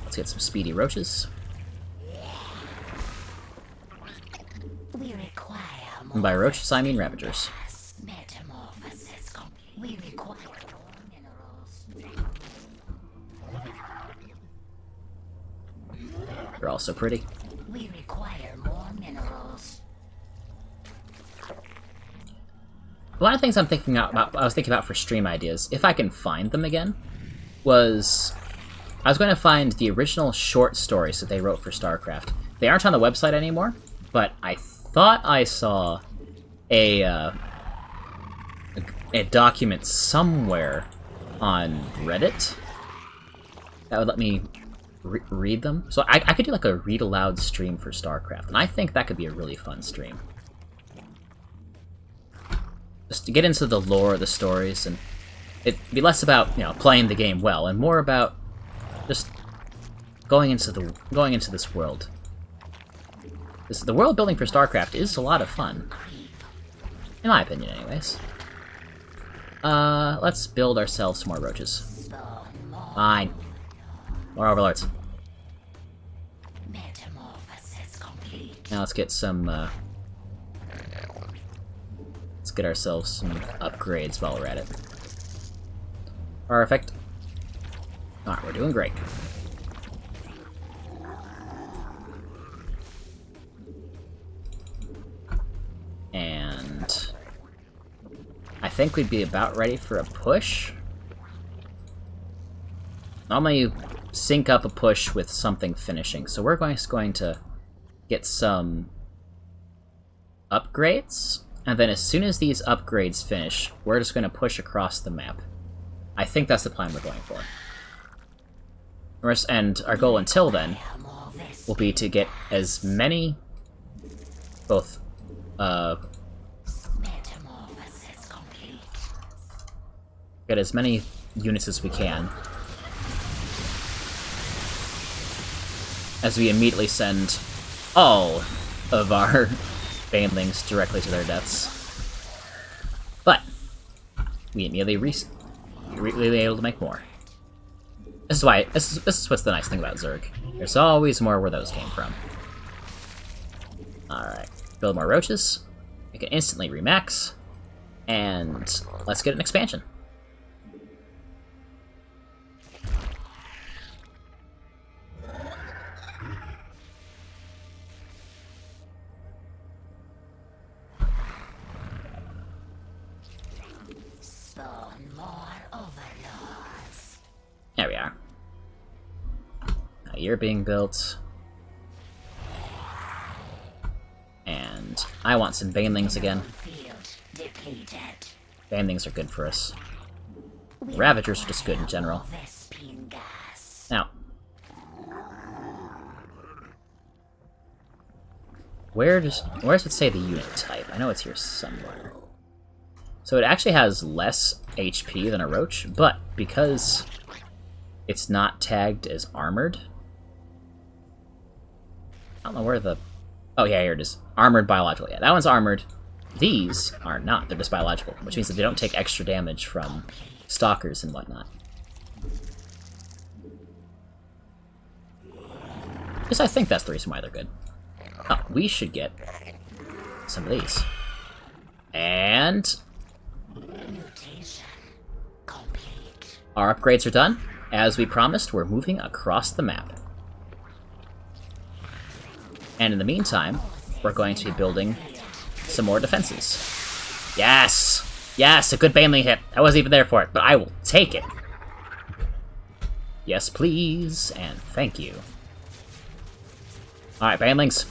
Let's get some speedy roaches. We require more And by roaches, I mean Ravagers. metamorphosis. We require more minerals. They're all so pretty. We require more minerals. One of the things I'm thinking about, I was thinking about for stream ideas, if I can find them again, was I was going to find the original short stories that they wrote for StarCraft. They aren't on the website anymore, but I thought I saw a document somewhere on Reddit that would let me read them. So I could do like a read aloud stream for StarCraft, and I think that could be a really fun stream. Just to get into the lore of the stories, and it'd be less about, you know, playing the game well, and more about just going into this world. The world building for StarCraft is a lot of fun, in my opinion, anyways. Let's build ourselves some more roaches. Fine. More overlords. Metamorphosis complete. Now let's get some. Let's get ourselves some upgrades while we're at it. Perfect. Alright, we're doing great. And I think we'd be about ready for a push. Normally you sync up a push with something finishing, so we're going to get some upgrades, and then as soon as these upgrades finish, we're just going to push across the map. I think that's the plan we're going for. And our goal until then will be to get as many, both, Metamorphosis complete. get as many units as we can, as we immediately send all of our banelings directly to their deaths. But we immediately able to make more. This is why. This is what's the nice thing about Zerg. There's always more where those came from. All right, build more roaches. We can instantly remax, and let's get an expansion. Spawn more overlords. There we are. Now you're being built. And I want some banelings again. Field depleted. Banelings are good for us. Ravagers are just good in general. Vespine gas. Now, where does it say the unit type? I know it's here somewhere. So it actually has less HP than a roach, but because it's not tagged as armored, I don't know where the... Oh yeah, here it is. Armored biological. Yeah, that one's armored. These are not. They're just biological, which means that they don't take extra damage from stalkers and whatnot. Because I think that's the reason why they're good. Oh, we should get some of these. And our upgrades are done. As we promised, we're moving across the map. And in the meantime, we're going to be building some more defenses. Yes! Yes, a good Baneling hit. I wasn't even there for it, but I will take it. Yes, please, and thank you. Alright, Banelings.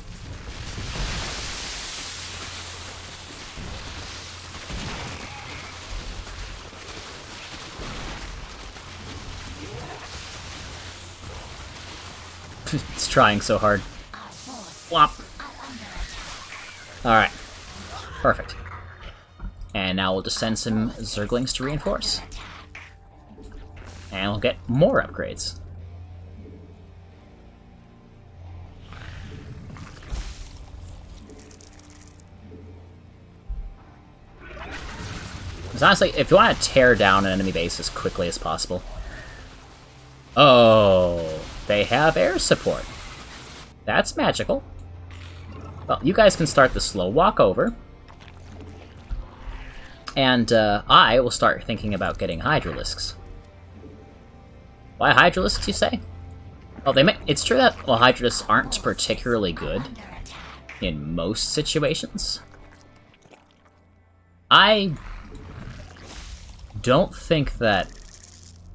It's trying so hard. Whop. Alright. Perfect. And now we'll just send some Zerglings to reinforce. And we'll get more upgrades. Because honestly, if you want to tear down an enemy base as quickly as possible... Oh, they have air support. That's magical. Well, you guys can start the slow walk over. And I will start thinking about getting Hydralisks. Why Hydralisks, you say? Well, it's true that, well, Hydralisks aren't particularly good in most situations. I don't think that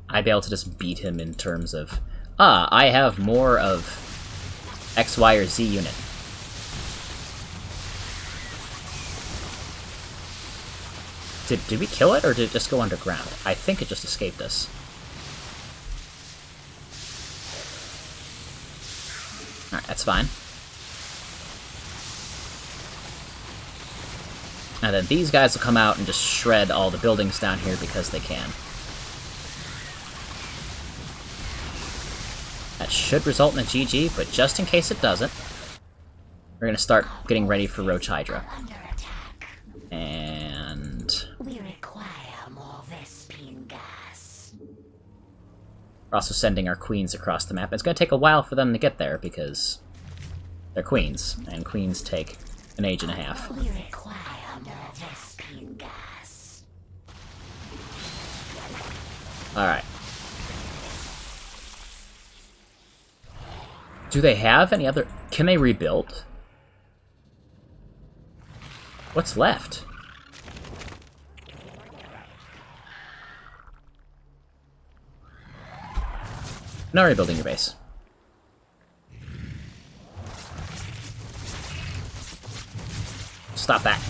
I'd be able to just beat him in terms of, I have more of X, Y, or Z unit. Did we kill it, or did it just go underground? I think it just escaped us. Alright, that's fine. And then these guys will come out and just shred all the buildings down here because they can. That should result in a GG, but just in case it doesn't, we're going to start getting ready for Roach Hydra. And We require more Vespine gas. we're also sending our queens across the map. It's going to take a while for them to get there because they're queens, and queens take an age and a half. We require more Vespine gas. Alright. Do they have any other... Can they rebuild? What's left? No rebuilding your base. Stop that.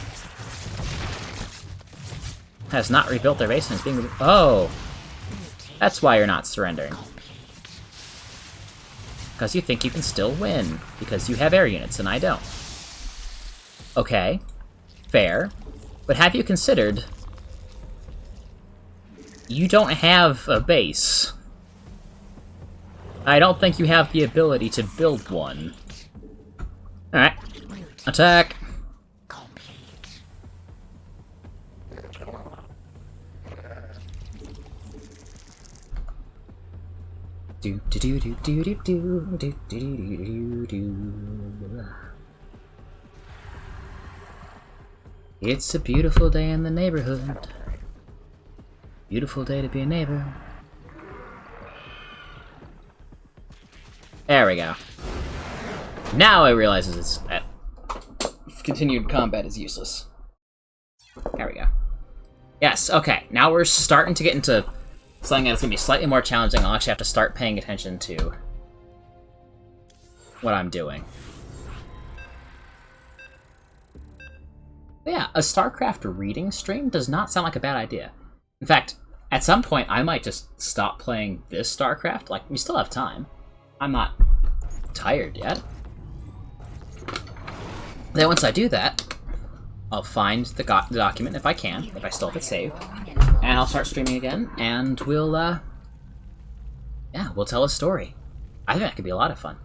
Has not rebuilt their base and is being... Oh! That's why you're not surrendering. Because you think you can still win. Because you have air units and I don't. Okay. Fair. But have you considered... You don't have a base. I don't think you have the ability to build one. Alright. Attack! Do do do do do do do do do do do. It's a beautiful day in the neighborhood. Beautiful day to be a neighbor. There we go. Now it realizes that continued combat is useless. There we go. Yes, okay. Now we're starting to get into something that's going to be slightly more challenging. I'll actually have to start paying attention to what I'm doing. But yeah, a StarCraft reading stream does not sound like a bad idea. In fact, at some point, I might just stop playing this StarCraft. Like, we still have time. I'm not tired yet. Then once I do that, I'll find the document if I can, if I still have it saved, and I'll start streaming again, and we'll, yeah, we'll tell a story. I think that could be a lot of fun.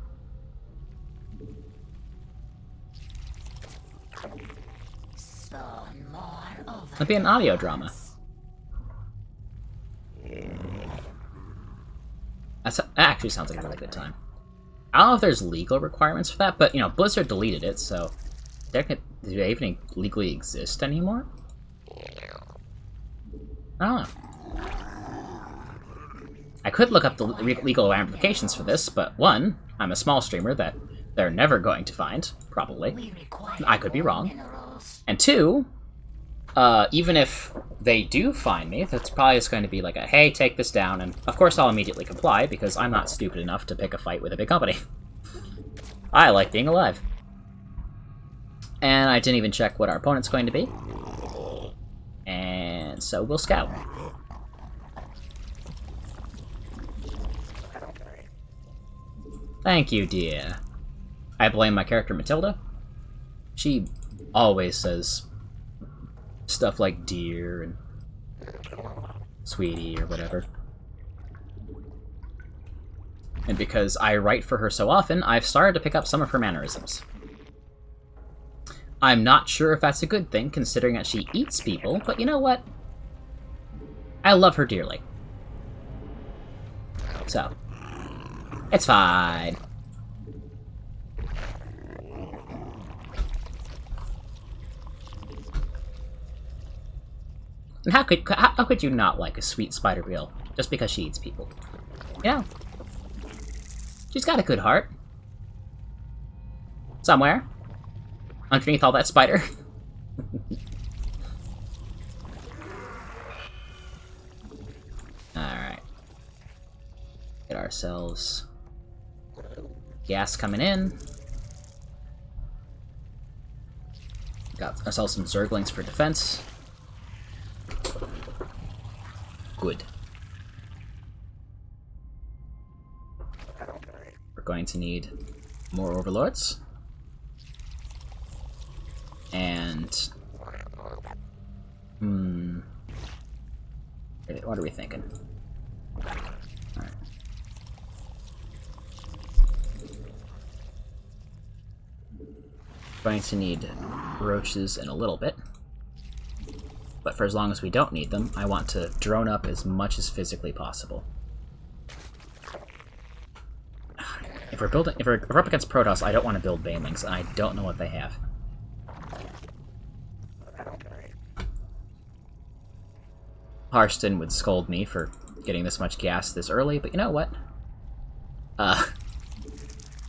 Spawn It'd be an audio drama. That actually sounds like a really good time. I don't know if there's legal requirements for that, but, you know, Blizzard deleted it, so... Do they even legally exist anymore? I don't know. I could look up the legal ramifications for this, but one, I'm a small streamer that they're never going to find, probably. I could be wrong. And two, even if they do find me, that's probably just going to be like a, hey, take this down, and of course I'll immediately comply, because I'm not stupid enough to pick a fight with a big company. I like being alive. And I didn't even check what our opponent's going to be. And so we'll scout. Thank you, dear. I blame my character Matilda. She always says stuff like dear and sweetie or whatever. And because I write for her so often, I've started to pick up some of her mannerisms. I'm not sure if that's a good thing, considering that she eats people, but you know what? I love her dearly. So, it's fine. And how could you not like a sweet spider wheel just because she eats people? You know, she's got a good heart. Somewhere. Underneath all that spider. Alright. Get ourselves gas coming in. Got ourselves some Zerglings for defense. Good. We're going to need more Overlords. And... what are we thinking? Alright. Going to need roaches in a little bit. But for as long as we don't need them, I want to drone up as much as physically possible. If we're up against Protoss, I don't want to build Banelings, and I don't know what they have. Harston would scold me for getting this much gas this early, but you know what?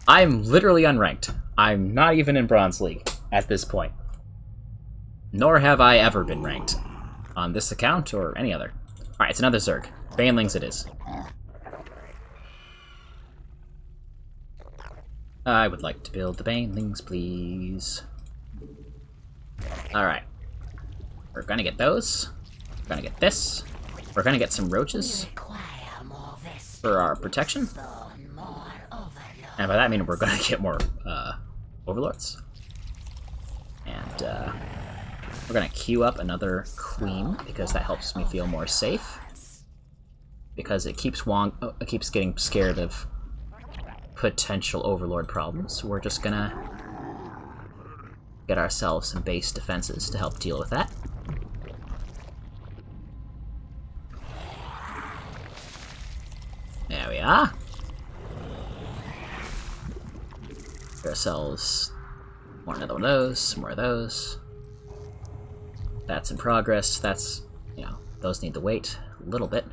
I'm literally unranked. I'm not even in Bronze League at this point. Nor have I ever been ranked. On this account, or any other. Alright, it's another Zerg. Banelings it is. I would like to build the Banelings, please. Alright. We're gonna get those. We're gonna get this. We're gonna get some roaches for our protection. And by that I mean we're gonna get more Overlords. And we're gonna queue up another Queen because that helps me feel more safe. Because it keeps getting scared of potential Overlord problems. We're just gonna get ourselves some base defenses to help deal with that. There we are. Get ourselves another one of those, more of those. That's in progress. That's, you know, those need to wait a little bit.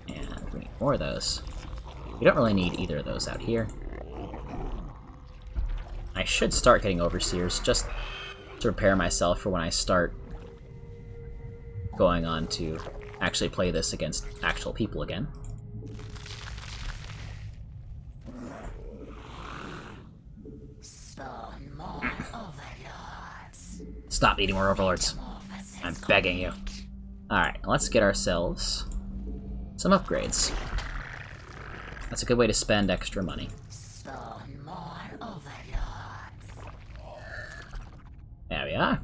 And we need more of those. We don't really need either of those out here. I should start getting Overseers just to prepare myself for when I start going on to actually play this against actual people again. Stop eating more Overlords. I'm begging you. Alright, let's get ourselves some upgrades. That's a good way to spend extra money. There we are.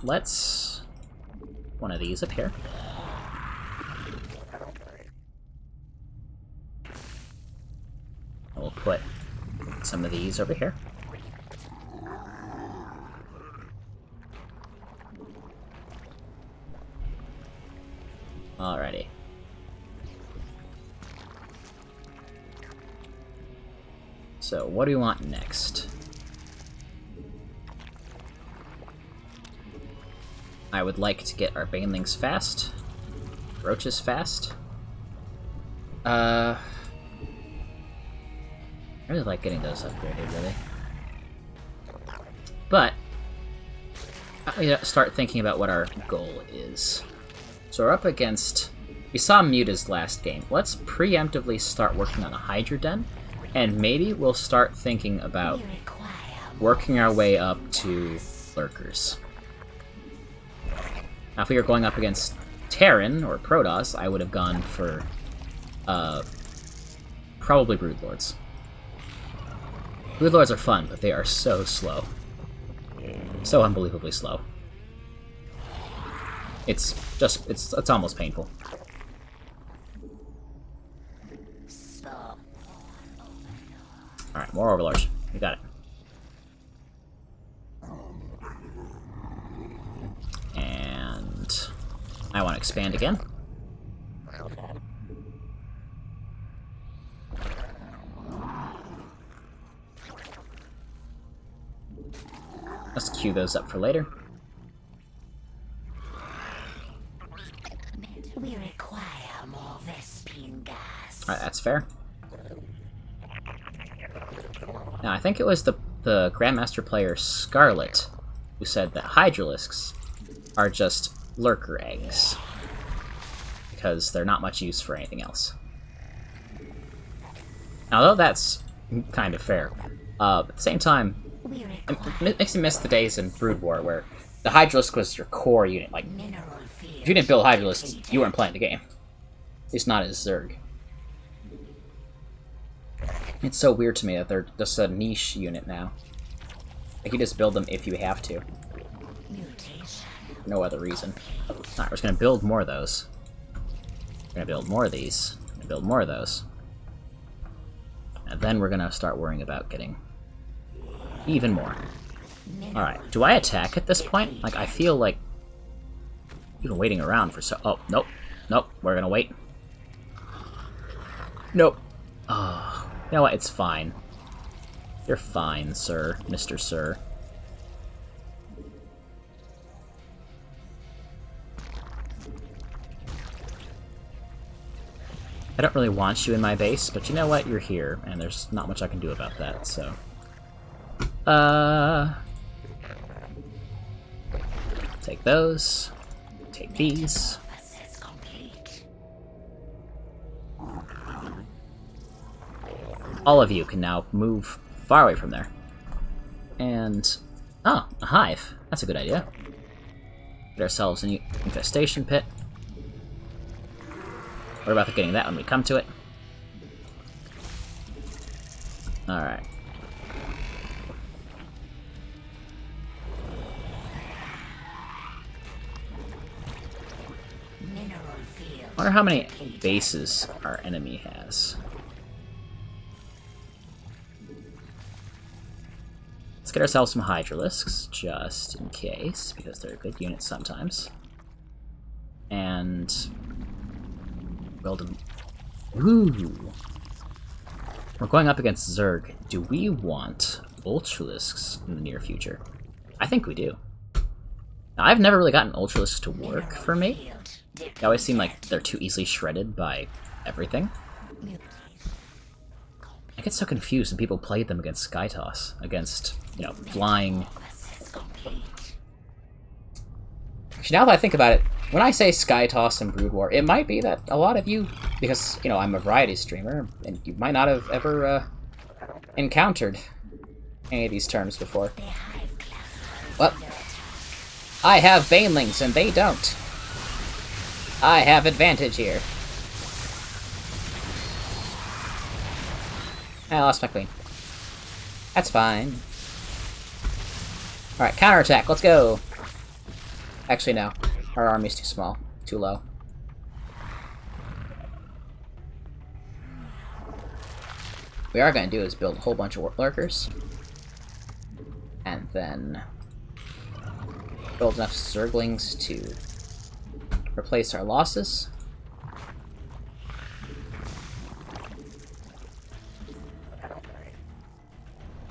Let's... one of these up here. We'll put some of these over here. Alrighty. So, what do we want next? I would like to get our banelings fast. Roaches fast. I really like getting those upgraded, really. But, we have to start thinking about what our goal is. So we're up against... We saw Muta's last game. Let's preemptively start working on a Hydra Den, and maybe we'll start thinking about working our way up to Lurkers. Now, if we were going up against Terran or Protoss, I would have gone for, probably Broodlords. Broodlords are fun, but they are so slow. So unbelievably slow. It's just, it's almost painful. Alright, more Overlords. We got it. And I want to expand again. Let's queue those up for later. We require more Vespine gas. Alright, that's fair. Now, I think it was the Grandmaster player Scarlet who said that Hydralisks are just lurker eggs, because they're not much use for anything else. Now, though that's kind of fair, at the same time, it makes me miss the days in Brood War where the Hydralisk was your core unit. Like, if you didn't build Hydralisk, you weren't playing the game. At least not as Zerg. It's so weird to me that they're just a niche unit now. Like, you just build them if you have to. For no other reason. Alright, we're just gonna build more of those. We're gonna build more of these. We're gonna build more of those. And then we're gonna start worrying about getting even more. Alright, do I attack at this point? Like, I feel like you've been waiting around for so... Oh, nope. Nope, we're gonna wait. Nope. Oh, you know what? It's fine. You're fine, sir. Mr. Sir. I don't really want you in my base, but you know what? You're here, and there's not much I can do about that, so... Take those. Take these. All of you can now move far away from there. And... Oh, a hive. That's a good idea. Get ourselves an infestation pit. Worry about getting that when we come to it. Alright. I wonder how many bases our enemy has. Let's get ourselves some Hydralisks, just in case, because they're a good unit sometimes. And... build them. Ooh! We're going up against Zerg. Do we want Ultralisks in the near future? I think we do. Now, I've never really gotten Ultralisks to work for me. They always seem like they're too easily shredded by everything. I get so confused when people play them against Skytoss, against, you know, flying. Actually, now that I think about it, when I say Skytoss and Brood War, it might be that a lot of you, because, you know, I'm a variety streamer, and you might not have ever encountered any of these terms before. Well, I have Banelings and they don't. I have advantage here. I lost my queen. That's fine. Alright, counterattack, let's go! Actually, no. Our army's too small. Too low. What we are going to do is build a whole bunch of lurkers. And then... build enough Zerglings to replace our losses.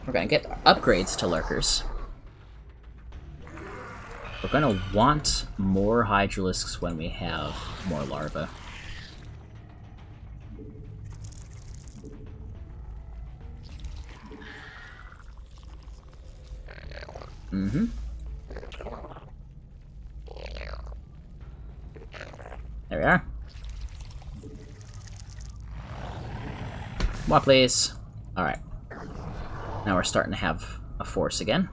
We're gonna get upgrades to lurkers. We're gonna want more hydralisks when we have more larvae. Mm-hmm. There we are. Come on, please. Alright. Now we're starting to have a force again.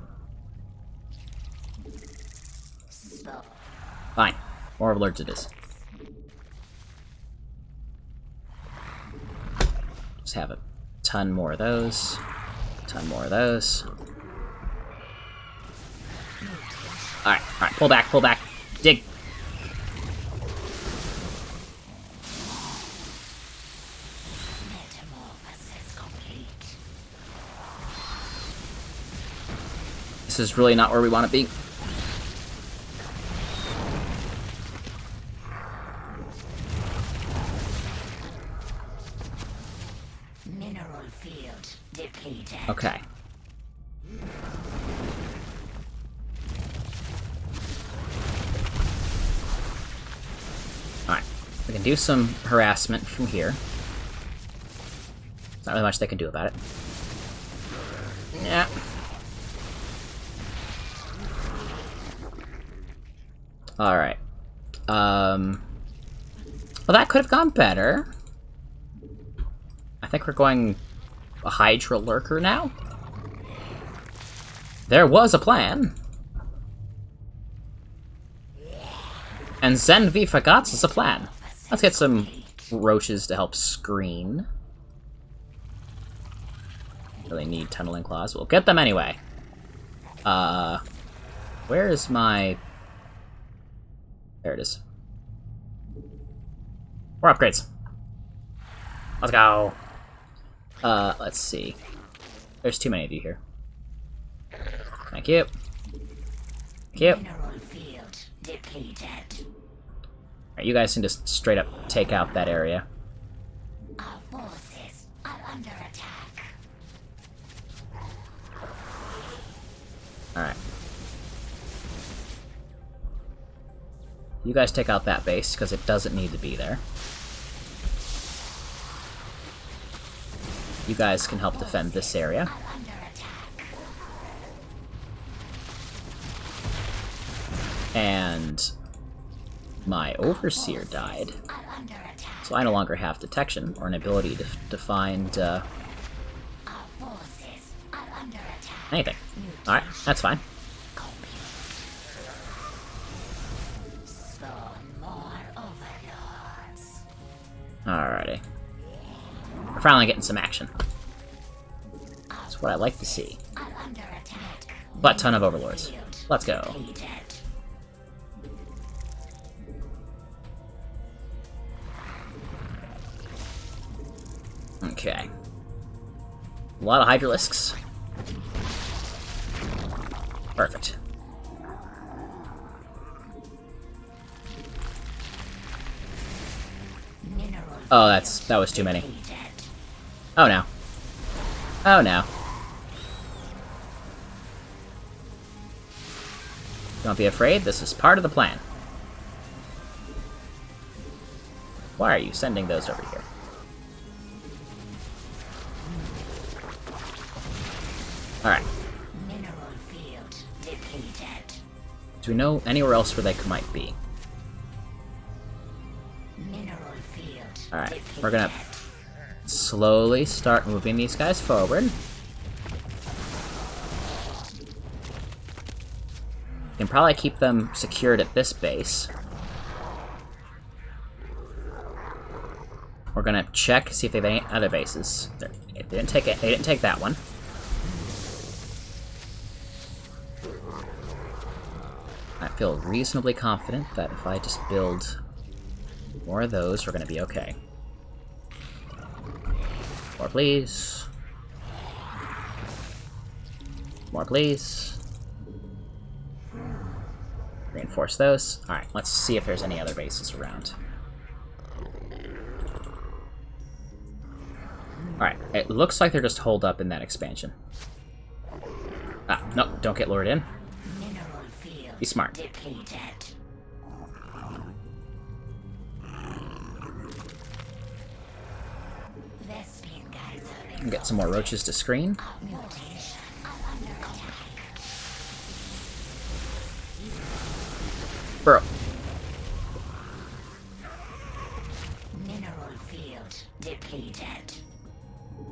Fine. More overlords it is. Just have a ton more of those. A ton more of those. Alright, alright, pull back, pull back. Dig. This is really not where we want to be. Mineral field depleted. Okay. Alright. We can do some harassment from here. Not really much they can do about it. Yeah. Alright. Well, that could have gone better. I think we're going a Hydra Lurker now. There was a plan. And Zen V Fagats is a plan. Let's get some roaches to help screen. Really need tunneling claws. We'll get them anyway. Where is my... There it is. More upgrades. Let's go. Let's see. There's too many of you here. Thank you. Thank you. Mineral field depleted. Alright, you guys can just straight up take out that area. Our forces are under attack. Alright. You guys take out that base, because it doesn't need to be there. You guys can help defend this area. Are under attack. And my Overseer died, Are under attack. so I no longer have detection, or an ability to find, Our forces are under attack. anything. Alright, that's fine. Spawn more overlords. Alrighty. We're finally getting some action. That's what I like to see. Are under attack. Butt ton of overlords. Let's go. Depleted. Okay. A lot of Hydralisks. Perfect. Mineral Oh, that was too many. depleted. Oh no. Oh no. Don't be afraid, this is part of the plan. Why are you sending those over here? Alright. Mineral field depleted. Do we know anywhere else where they might be? Mineral field Alright, depleted. we're gonna slowly start moving these guys forward. We can probably keep them secured at this base. We're gonna check, see if they have any other bases. They didn't take it. They didn't take that one. I feel reasonably confident that if I just build more of those, we're gonna be okay. More, please. More, please. Reinforce those. Alright, let's see if there's any other bases around. Alright, it looks like they're just holed up in that expansion. Ah, no, don't get lured in. Mineral field Be smart. depleted. Vespene geyser Get some more roaches to screen. mutation under attack. Bro. Mineral field depleted.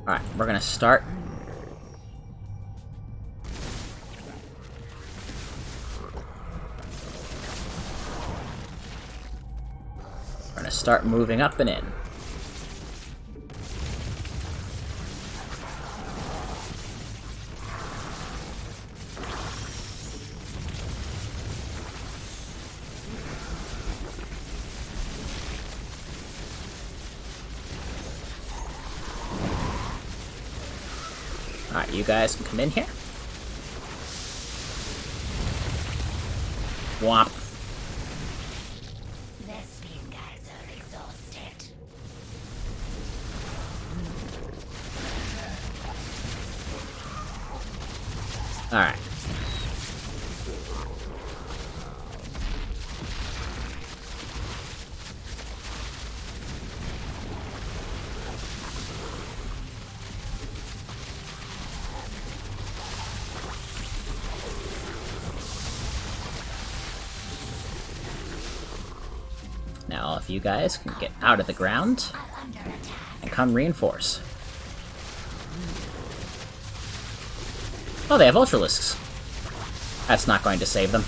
Alright, we're gonna start. We're gonna start moving up and in. Alright, you guys can come in here. Womp. Vespene geyser exhausted. Alright. Now all of you guys can get out of the ground and come reinforce. Oh, they have Ultralisks. That's not going to save them.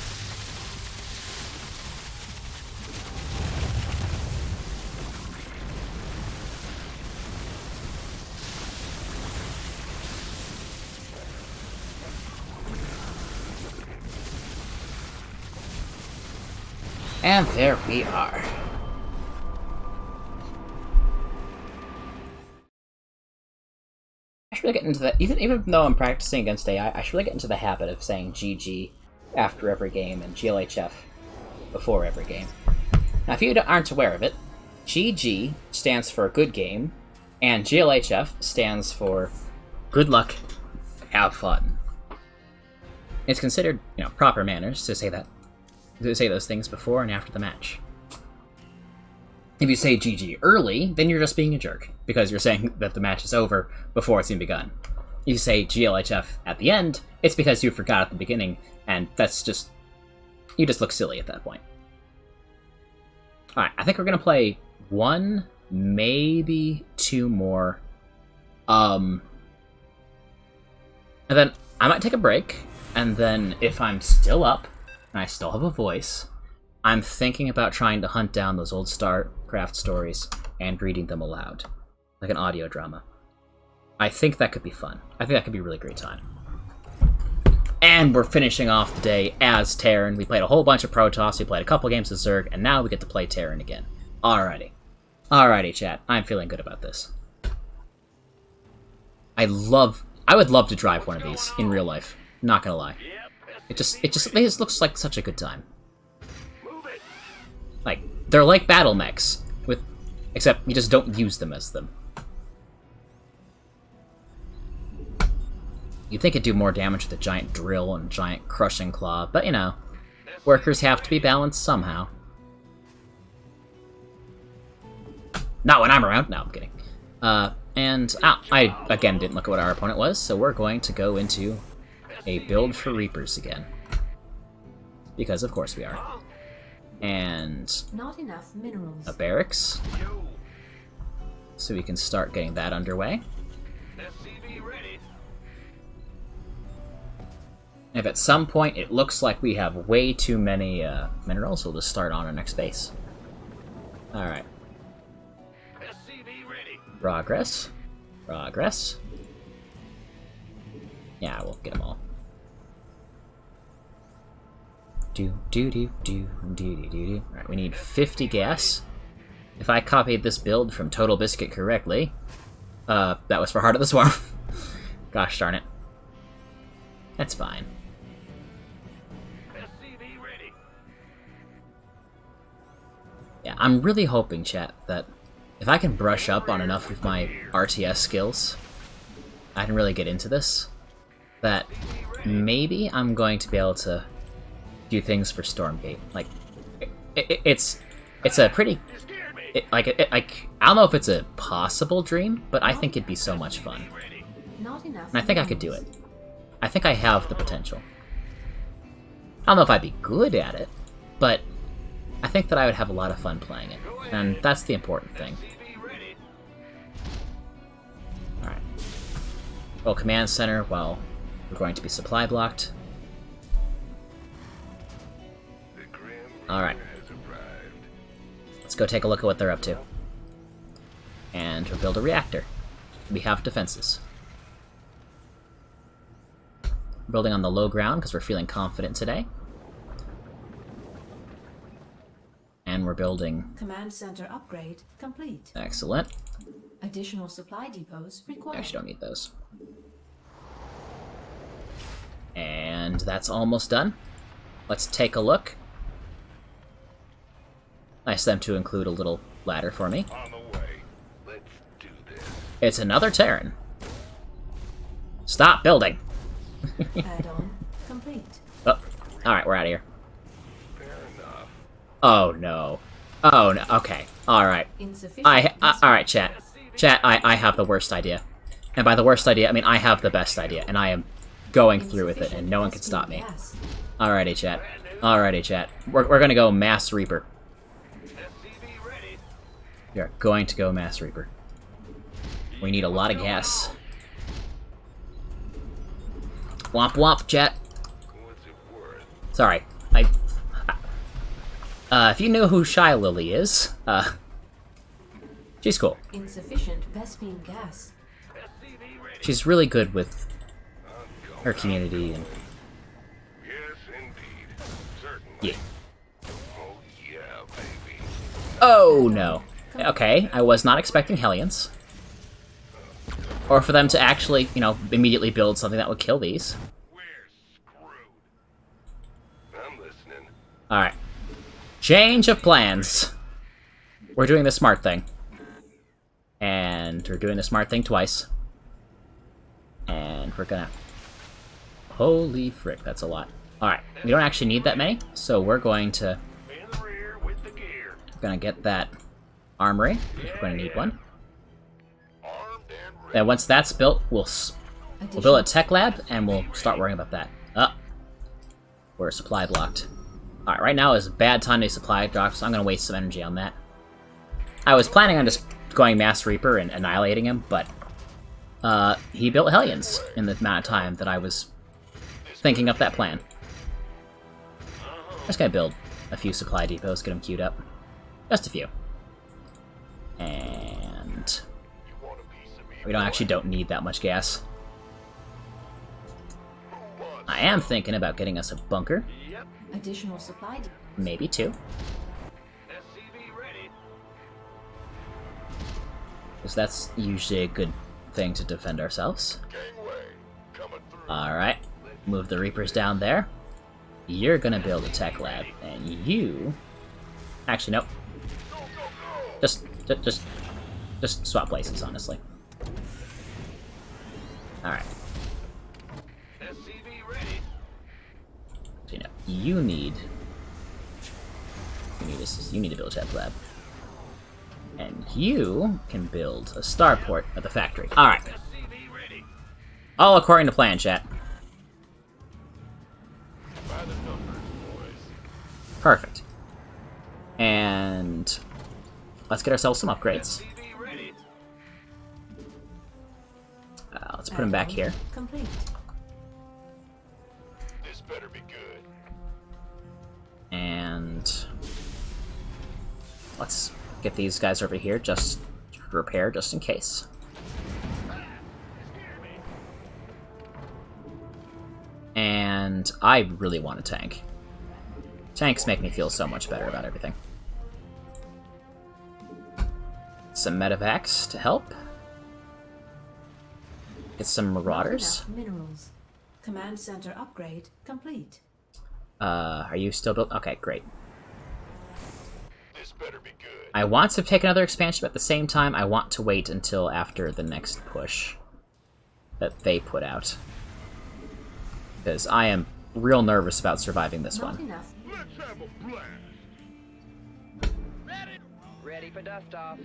And there we are. I should really get into the even though I'm practicing against AI, I should really get into the habit of saying GG after every game and GLHF before every game. Now, if you aren't aware of it, GG stands for good game, and GLHF stands for good luck, have fun. It's considered, proper manners to say those things before and after the match. If you say GG early, then you're just being a jerk, because you're saying that the match is over before it's even begun. If you say GLHF at the end, it's because you forgot at the beginning, and you just look silly at that point. Alright, I think we're gonna play one, maybe two more. And then I might take a break, and then if I'm still up, and I still have a voice, I'm thinking about trying to hunt down those old StarCraft stories and reading them aloud, like an audio drama. I think that could be fun. I think that could be a really great time. And we're finishing off the day as Terran. We played a whole bunch of Protoss, we played a couple games of Zerg, and now we get to play Terran again. Alrighty. Alrighty, chat. I'm feeling good about this. I would love to drive one of these in real life. Not gonna lie. It just looks like such a good time. Like, they're like battle mechs, except you just don't use them as them. You'd think it'd do more damage with a giant drill and giant crushing claw, but workers have to be balanced somehow. Not when I'm around. No, I'm kidding. I again didn't look at what our opponent was, so we're going to go into a build for Reapers again. Because of course we are. And Not enough minerals. a barracks, so we can start getting that underway. If at some point it looks like we have way too many minerals, we'll just start on our next base. Alright. Progress. Progress. Yeah, we'll get them all. Alright, we need 50 gas. If I copied this build from Total Biscuit correctly, that was for Heart of the Swarm. Gosh darn it. That's fine. Yeah, I'm really hoping, chat, that if I can brush up on enough of my RTS skills, I can really get into this. That maybe I'm going to be able to do things for Stormgate. Like, it's a pretty... I don't know if it's a possible dream, but I think it'd be so much fun. Not enough. And I think I could do it. I think I have the potential. I don't know if I'd be good at it, but I think that I would have a lot of fun playing it. And that's the important thing. Alright. Well, command center, well, we're going to be supply blocked. Alright. Let's go take a look at what they're up to. And we'll build a reactor. We have defenses. We're building on the low ground because we're feeling confident today. And we're building... Command center upgrade complete. Excellent. Additional supply depots required. Actually, don't need those. And that's almost done. Let's take a look. Nice of them to include a little ladder for me. On the way. Let's do this. It's another Terran. Stop building! Add-on complete. Oh, alright, we're out of here. Fair enough. Oh no. Oh no, okay. Alright. Insufficient. Alright, chat. Chat, I have the worst idea. And by the worst idea, I mean I have the best idea, and I am going through with it, and no one can stop me. Gas. Alrighty, chat. Alrighty, chat. We're gonna go Mass Reaper. SCV ready. We are going to go Mass Reaper. We need a lot of gas. Womp womp, chat. What's it worth? Sorry. If you know who Shy Lily is, she's cool. Insufficient Vespine gas. SCV ready. She's really good with her community and Yes, indeed. Certainly. yeah. Oh, yeah, baby. Oh no. Okay, I was not expecting Hellions. Or for them to actually, you know, immediately build something that would kill these. We're screwed. I'm listening. Alright. Change of plans. We're doing the smart thing. And we're doing the smart thing twice. And we're gonna... Holy frick, that's a lot. Alright, we don't actually need that many, so we're going to... In the rear with the gear. We're gonna get that armory, which we're gonna need one. Armed and ready. Then once that's built, we'll build a tech lab, and we'll start worrying about that. We're supply blocked. Alright, right now is a bad time to supply drop, so I'm gonna waste some energy on that. I was planning on just going Mass Reaper and annihilating him, but he built Hellions in the amount of time that I was thinking up that plan. Just gonna build a few supply depots, get them queued up. Just a few. And You want a piece of me? we don't need that much gas. I am thinking about getting us a bunker, Yep. Additional supply depots. maybe two. SCV ready. Because that's usually a good thing to defend ourselves. Gangway. Coming through. Alright, move the Reapers down there. You're gonna build a tech lab, and you... Actually, nope. Go, go, go. Just swap places, honestly. Alright, SCV ready. so you know, you need to build a tech lab. And you can build a starport at the factory. Alright, SCV ready. all according to plan, chat. By the numbers, boys. Perfect. And let's get ourselves some upgrades. SCV ready. Let's put them back here. Complete. This better be good. And let's get these guys over here just to repair, just in case. And I really want a tank. Tanks make me feel so much better about everything. Some medevacs to help. Get some marauders. Not enough minerals. Command center upgrade complete. Are you still built? Okay, great. This better be good. I want to take another expansion, but at the same time, I want to wait until after the next push that they put out. because I am real nervous about surviving this Not one. enough. Let's have a blast. Ready for dust off.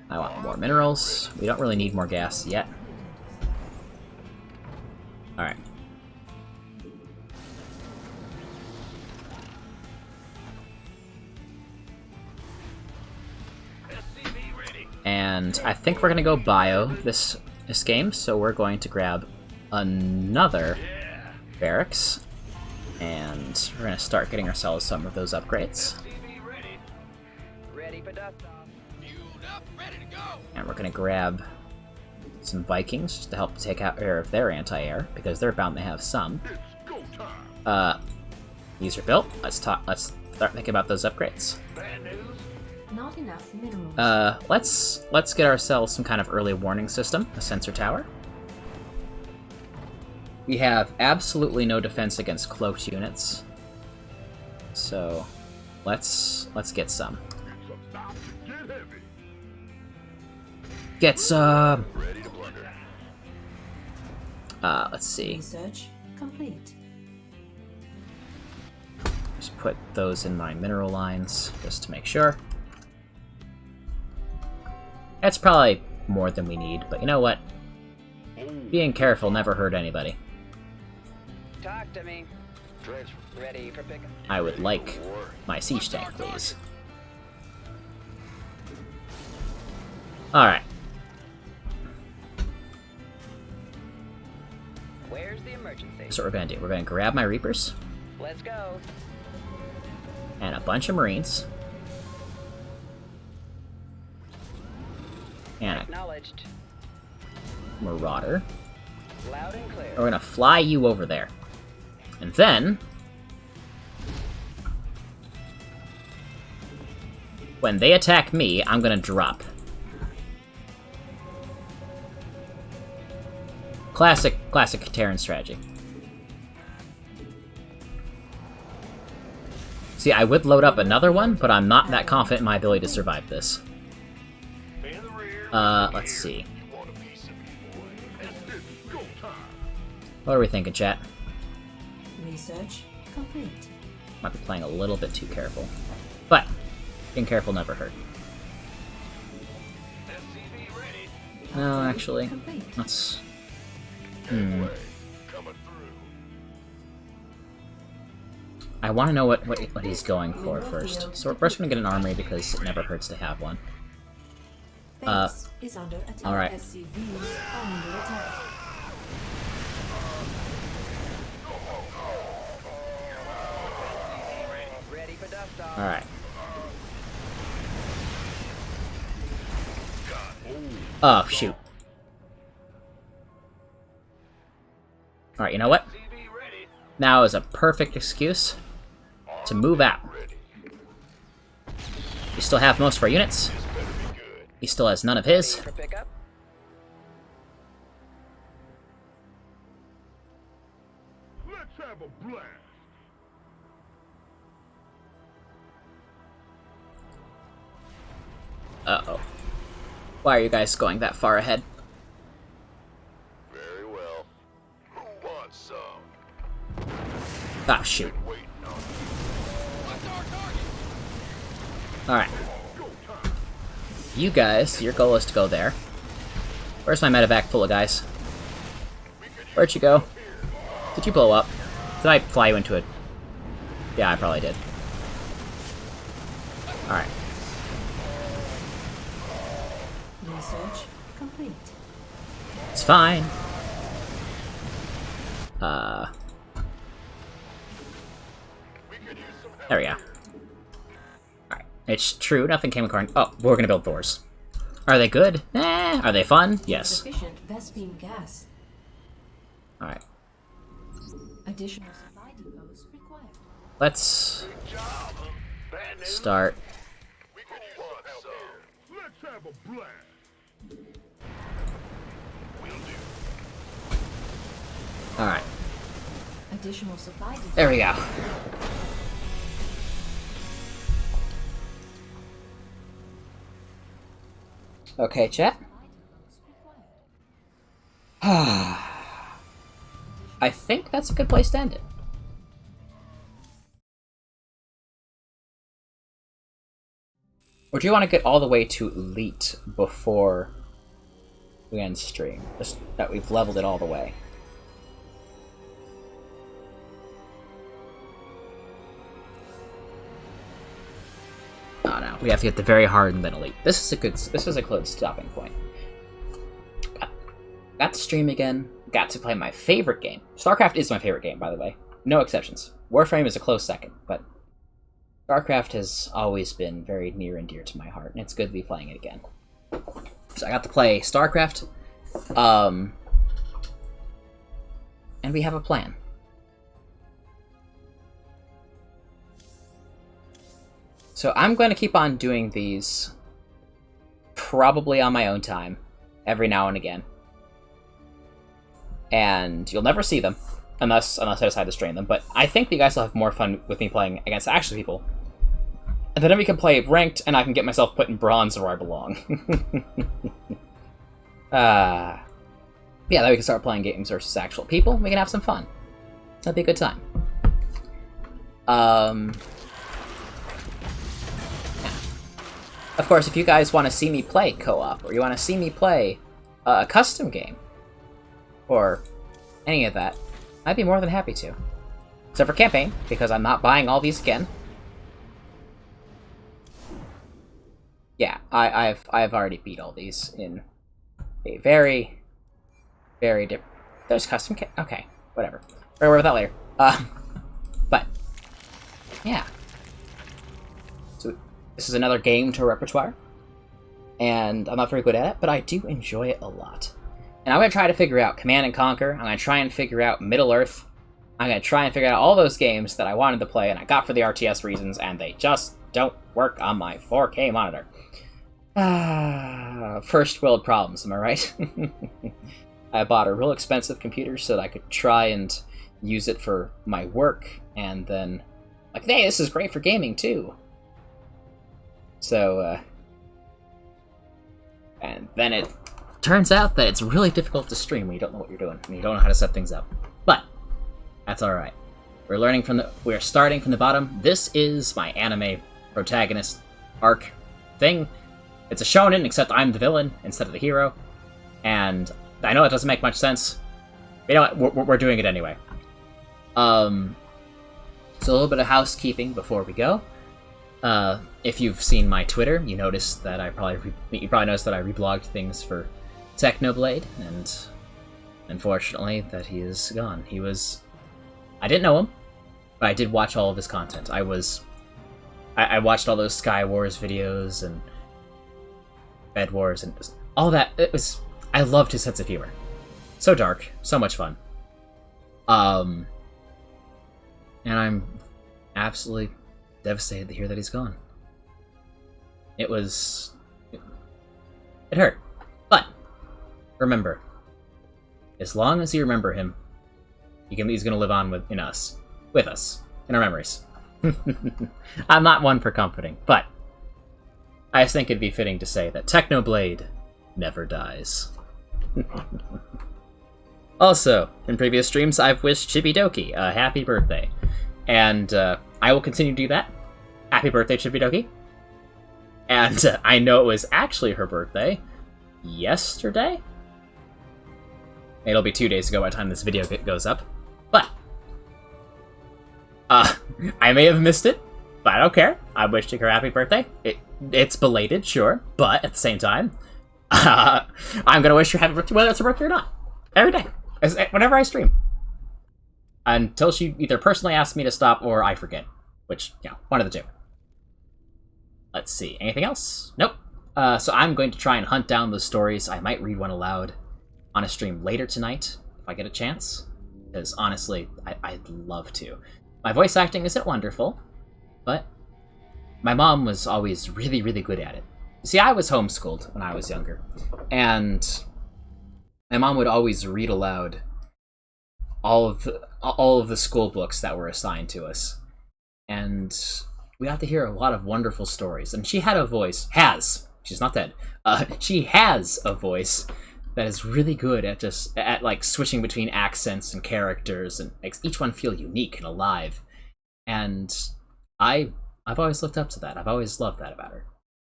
I want more minerals. We don't really need more gas yet. Alright. And I think we're gonna go bio this game, so we're going to grab another barracks, and we're gonna start getting ourselves some of those upgrades. Ready for dust off. And we're gonna grab some Vikings just to help take out care of their anti-air, because they're bound to have some. It's go time. These are built. Let's start thinking about those upgrades. Not enough minerals. Let's get ourselves some kind of early warning system, a sensor tower. We have absolutely no defense against cloaked units, so let's get some. It's about to get heavy. Get some. Ready to plunder. Let's see. Research complete. Just put those in my mineral lines just to make sure. That's probably more than we need, but you know what? Being careful never hurt anybody. Talk to me. Transfer. Ready for pickup. I would like my siege tank, please. Alright. Where's the emergency? So what we're gonna do. We're gonna grab my Reapers Let's go. and a bunch of Marines. And a Acknowledged. Marauder. Loud and clear. We're gonna fly you over there. And then... when they attack me, I'm gonna drop. Classic Terran strategy. See, I would load up another one, but I'm not that confident in my ability to survive this. Let's see. What are we thinking, chat? Research complete. Might be playing a little bit too careful. But, being careful never hurt. No, actually, Complete. let's... Coming through. I want to know what he's going for first. So we're first going to get an armory because it never hurts to have one. Base is under attack. alright. SCVs are under attack. Ready for dust off. Alright. Oh, shoot. Alright, you know what? Now is a perfect excuse to move out. We still have most of our units. He still has none of his. For pickup. Let's have a blast. Uh-oh. Why are you guys going that far ahead? Very well. Who wants some? Ah, shoot. Waiting on Alright. You guys, your goal is to go there. Where's my medevac full of guys? Where'd you go? Did you blow up? Did I fly you into it? Yeah, I probably did. Alright. Research complete. It's fine. There we go. Alright. It's true, nothing came according. Oh, we're gonna build Thors. Are they good? Eh. Are they fun? Yes. Sufficient Vespine gas. Alright. Additional supply depots required. Let's start. Let's have a blast. Alright. Additional supply depots. There we go. Okay, chat. I think that's a good place to end it. Or do you want to get all the way to Elite before we end stream? Just that we've leveled it all the way. Oh no, we have to get the very hard and then Elite. This is a good stopping point. Got to stream again. Got to play my favorite game. StarCraft is my favorite game, by the way. No exceptions. Warframe is a close second, but StarCraft has always been very near and dear to my heart, and it's good to be playing it again. So I got to play StarCraft, and we have a plan. So I'm going to keep on doing these, probably on my own time, every now and again. And you'll never see them, unless I decide to stream them, but I think you guys will have more fun with me playing against actual people. And then we can play ranked, and I can get myself put in bronze where I belong. Yeah, then we can start playing games versus actual people. We can have some fun. That'd be a good time. Yeah. Of course, if you guys want to see me play co-op, or you want to see me play a custom game, or any of that, I'd be more than happy to. Except for campaign, because I'm not buying all these again. Yeah, I've already beat all these in a very, very different... There's custom okay, whatever. We'll worry about that later. But, yeah. So, this is another game to repertoire. And I'm not very good at it, but I do enjoy it a lot. And I'm going to try to figure out Command and Conquer. I'm going to try and figure out Middle-earth. I'm going to try and figure out all those games that I wanted to play and I got for the RTS reasons, and they just don't work on my 4K monitor. First world problems, am I right? I bought a real expensive computer so that I could try and use it for my work, and then, like, hey, this is great for gaming too. So, and then it turns out that it's really difficult to stream when you don't know what you're doing, and you don't know how to set things up. But, that's alright. We're starting from the bottom. This is my anime protagonist arc thing. It's a shonen, except I'm the villain instead of the hero. And I know it doesn't make much sense. But you know what? We're doing it anyway. So a little bit of housekeeping before we go. If you've seen my Twitter, you noticed that you probably noticed that I reblogged things for Technoblade, and unfortunately that he is gone. I didn't know him, but I did watch all of his content. I watched all those Sky Wars videos and Bed Wars and all that. I loved his sense of humor. So dark, so much fun. And I'm absolutely devastated to hear that he's gone. It hurt. But remember, as long as you remember him, he's going to live on with us, in our memories. I'm not one for comforting, but I just think it'd be fitting to say that Technoblade never dies. Also, in previous streams, I've wished Chibidoki a happy birthday, and I will continue to do that. Happy birthday, Chibidoki. And I know it was actually her birthday yesterday. It'll be 2 days ago by the time this video goes up, but I may have missed it, but I don't care. I wished her happy birthday. It's belated, sure, but at the same time, I'm gonna wish her happy birthday whether it's her birthday or not. Every day. Whenever I stream. Until she either personally asks me to stop or I forget. Which, one of the two. Let's see. Anything else? Nope. So I'm going to try and hunt down those stories. I might read one aloud on a stream later tonight, if I get a chance. Because honestly, I'd love to. My voice acting isn't wonderful, but my mom was always really, really good at it. See, I was homeschooled when I was younger, and my mom would always read aloud all of the school books that were assigned to us, and we got to hear a lot of wonderful stories. And she had a voice. She's not dead. She has a voice that is really good at like switching between accents and characters and makes each one feel unique and alive. And I've always looked up to that. I've always loved that about her.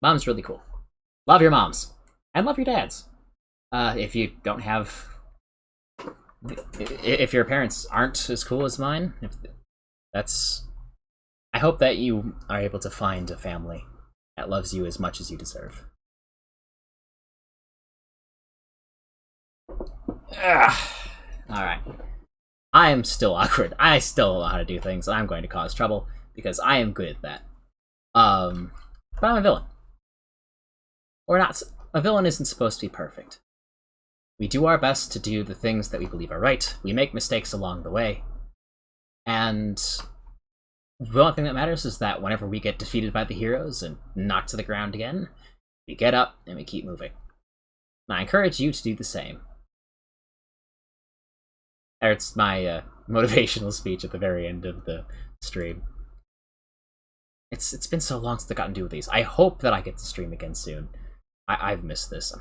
Mom's really cool. Love your moms. And love your dads. If you don't have... If your parents aren't as cool as mine, I hope that you are able to find a family that loves you as much as you deserve. Alright. I am still awkward. I still know how to do things, and I'm going to cause trouble, because I am good at that. But I'm a villain. Or not. A villain isn't supposed to be perfect. We do our best to do the things that we believe are right. We make mistakes along the way. And the only thing that matters is that whenever we get defeated by the heroes and knocked to the ground again, we get up and we keep moving. And I encourage you to do the same. It's my motivational speech at the very end of the stream. It's been so long since I've gotten to do with these. I hope that I get to stream again soon. I've missed this.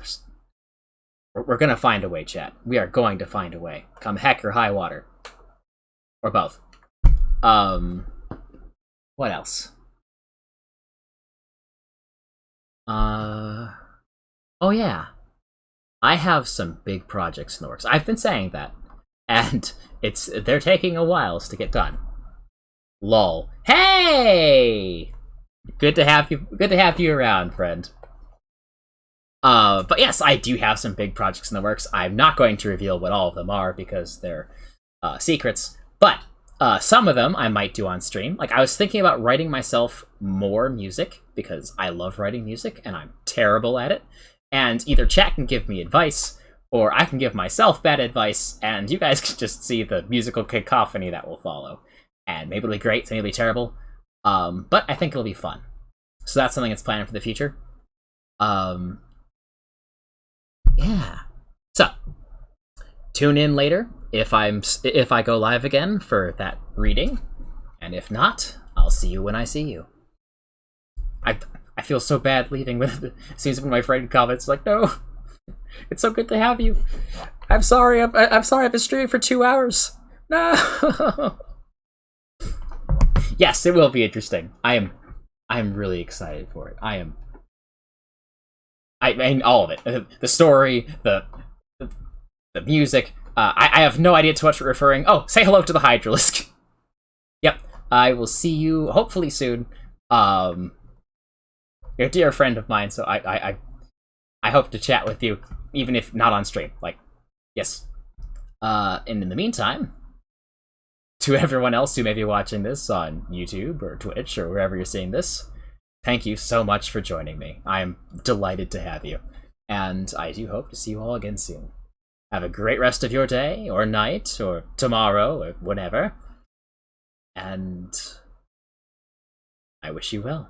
We're gonna find a way, chat. We are going to find a way. Come heck or high water. Or both. What else? Oh yeah. I have some big projects in the works. I've been saying that. And they're taking a while to get done. Lol. Hey! Good to have you around, friend. But yes, I do have some big projects in the works. I'm not going to reveal what all of them are because they're secrets, but some of them I might do on stream. Like, I was thinking about writing myself more music because I love writing music and I'm terrible at it. And either chat can give me advice, or I can give myself bad advice, and you guys can just see the musical cacophony that will follow. And maybe it'll be great, maybe it'll be terrible. But I think it'll be fun. So that's something that's planned for the future. Yeah. So, tune in later if I go live again for that reading. And if not, I'll see you when I see you. I feel so bad leaving with it. Seems when my friend comments like, no, it's so good to have you. I'm sorry. I'm sorry. I've been streaming for 2 hours. No. Yes, it will be interesting. I'm really excited for it. I mean, all of it. The story, the music. I have no idea to what you're referring. Oh, say hello to the Hydralisk. Yep. I will see you hopefully soon. You're a dear friend of mine, so I hope to chat with you, even if not on stream. Like, yes. And in the meantime, to everyone else who may be watching this on YouTube or Twitch or wherever you're seeing this, thank you so much for joining me. I am delighted to have you. And I do hope to see you all again soon. Have a great rest of your day, or night, or tomorrow, or whatever. And I wish you well.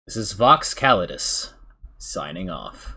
This is Vox Calidus, signing off.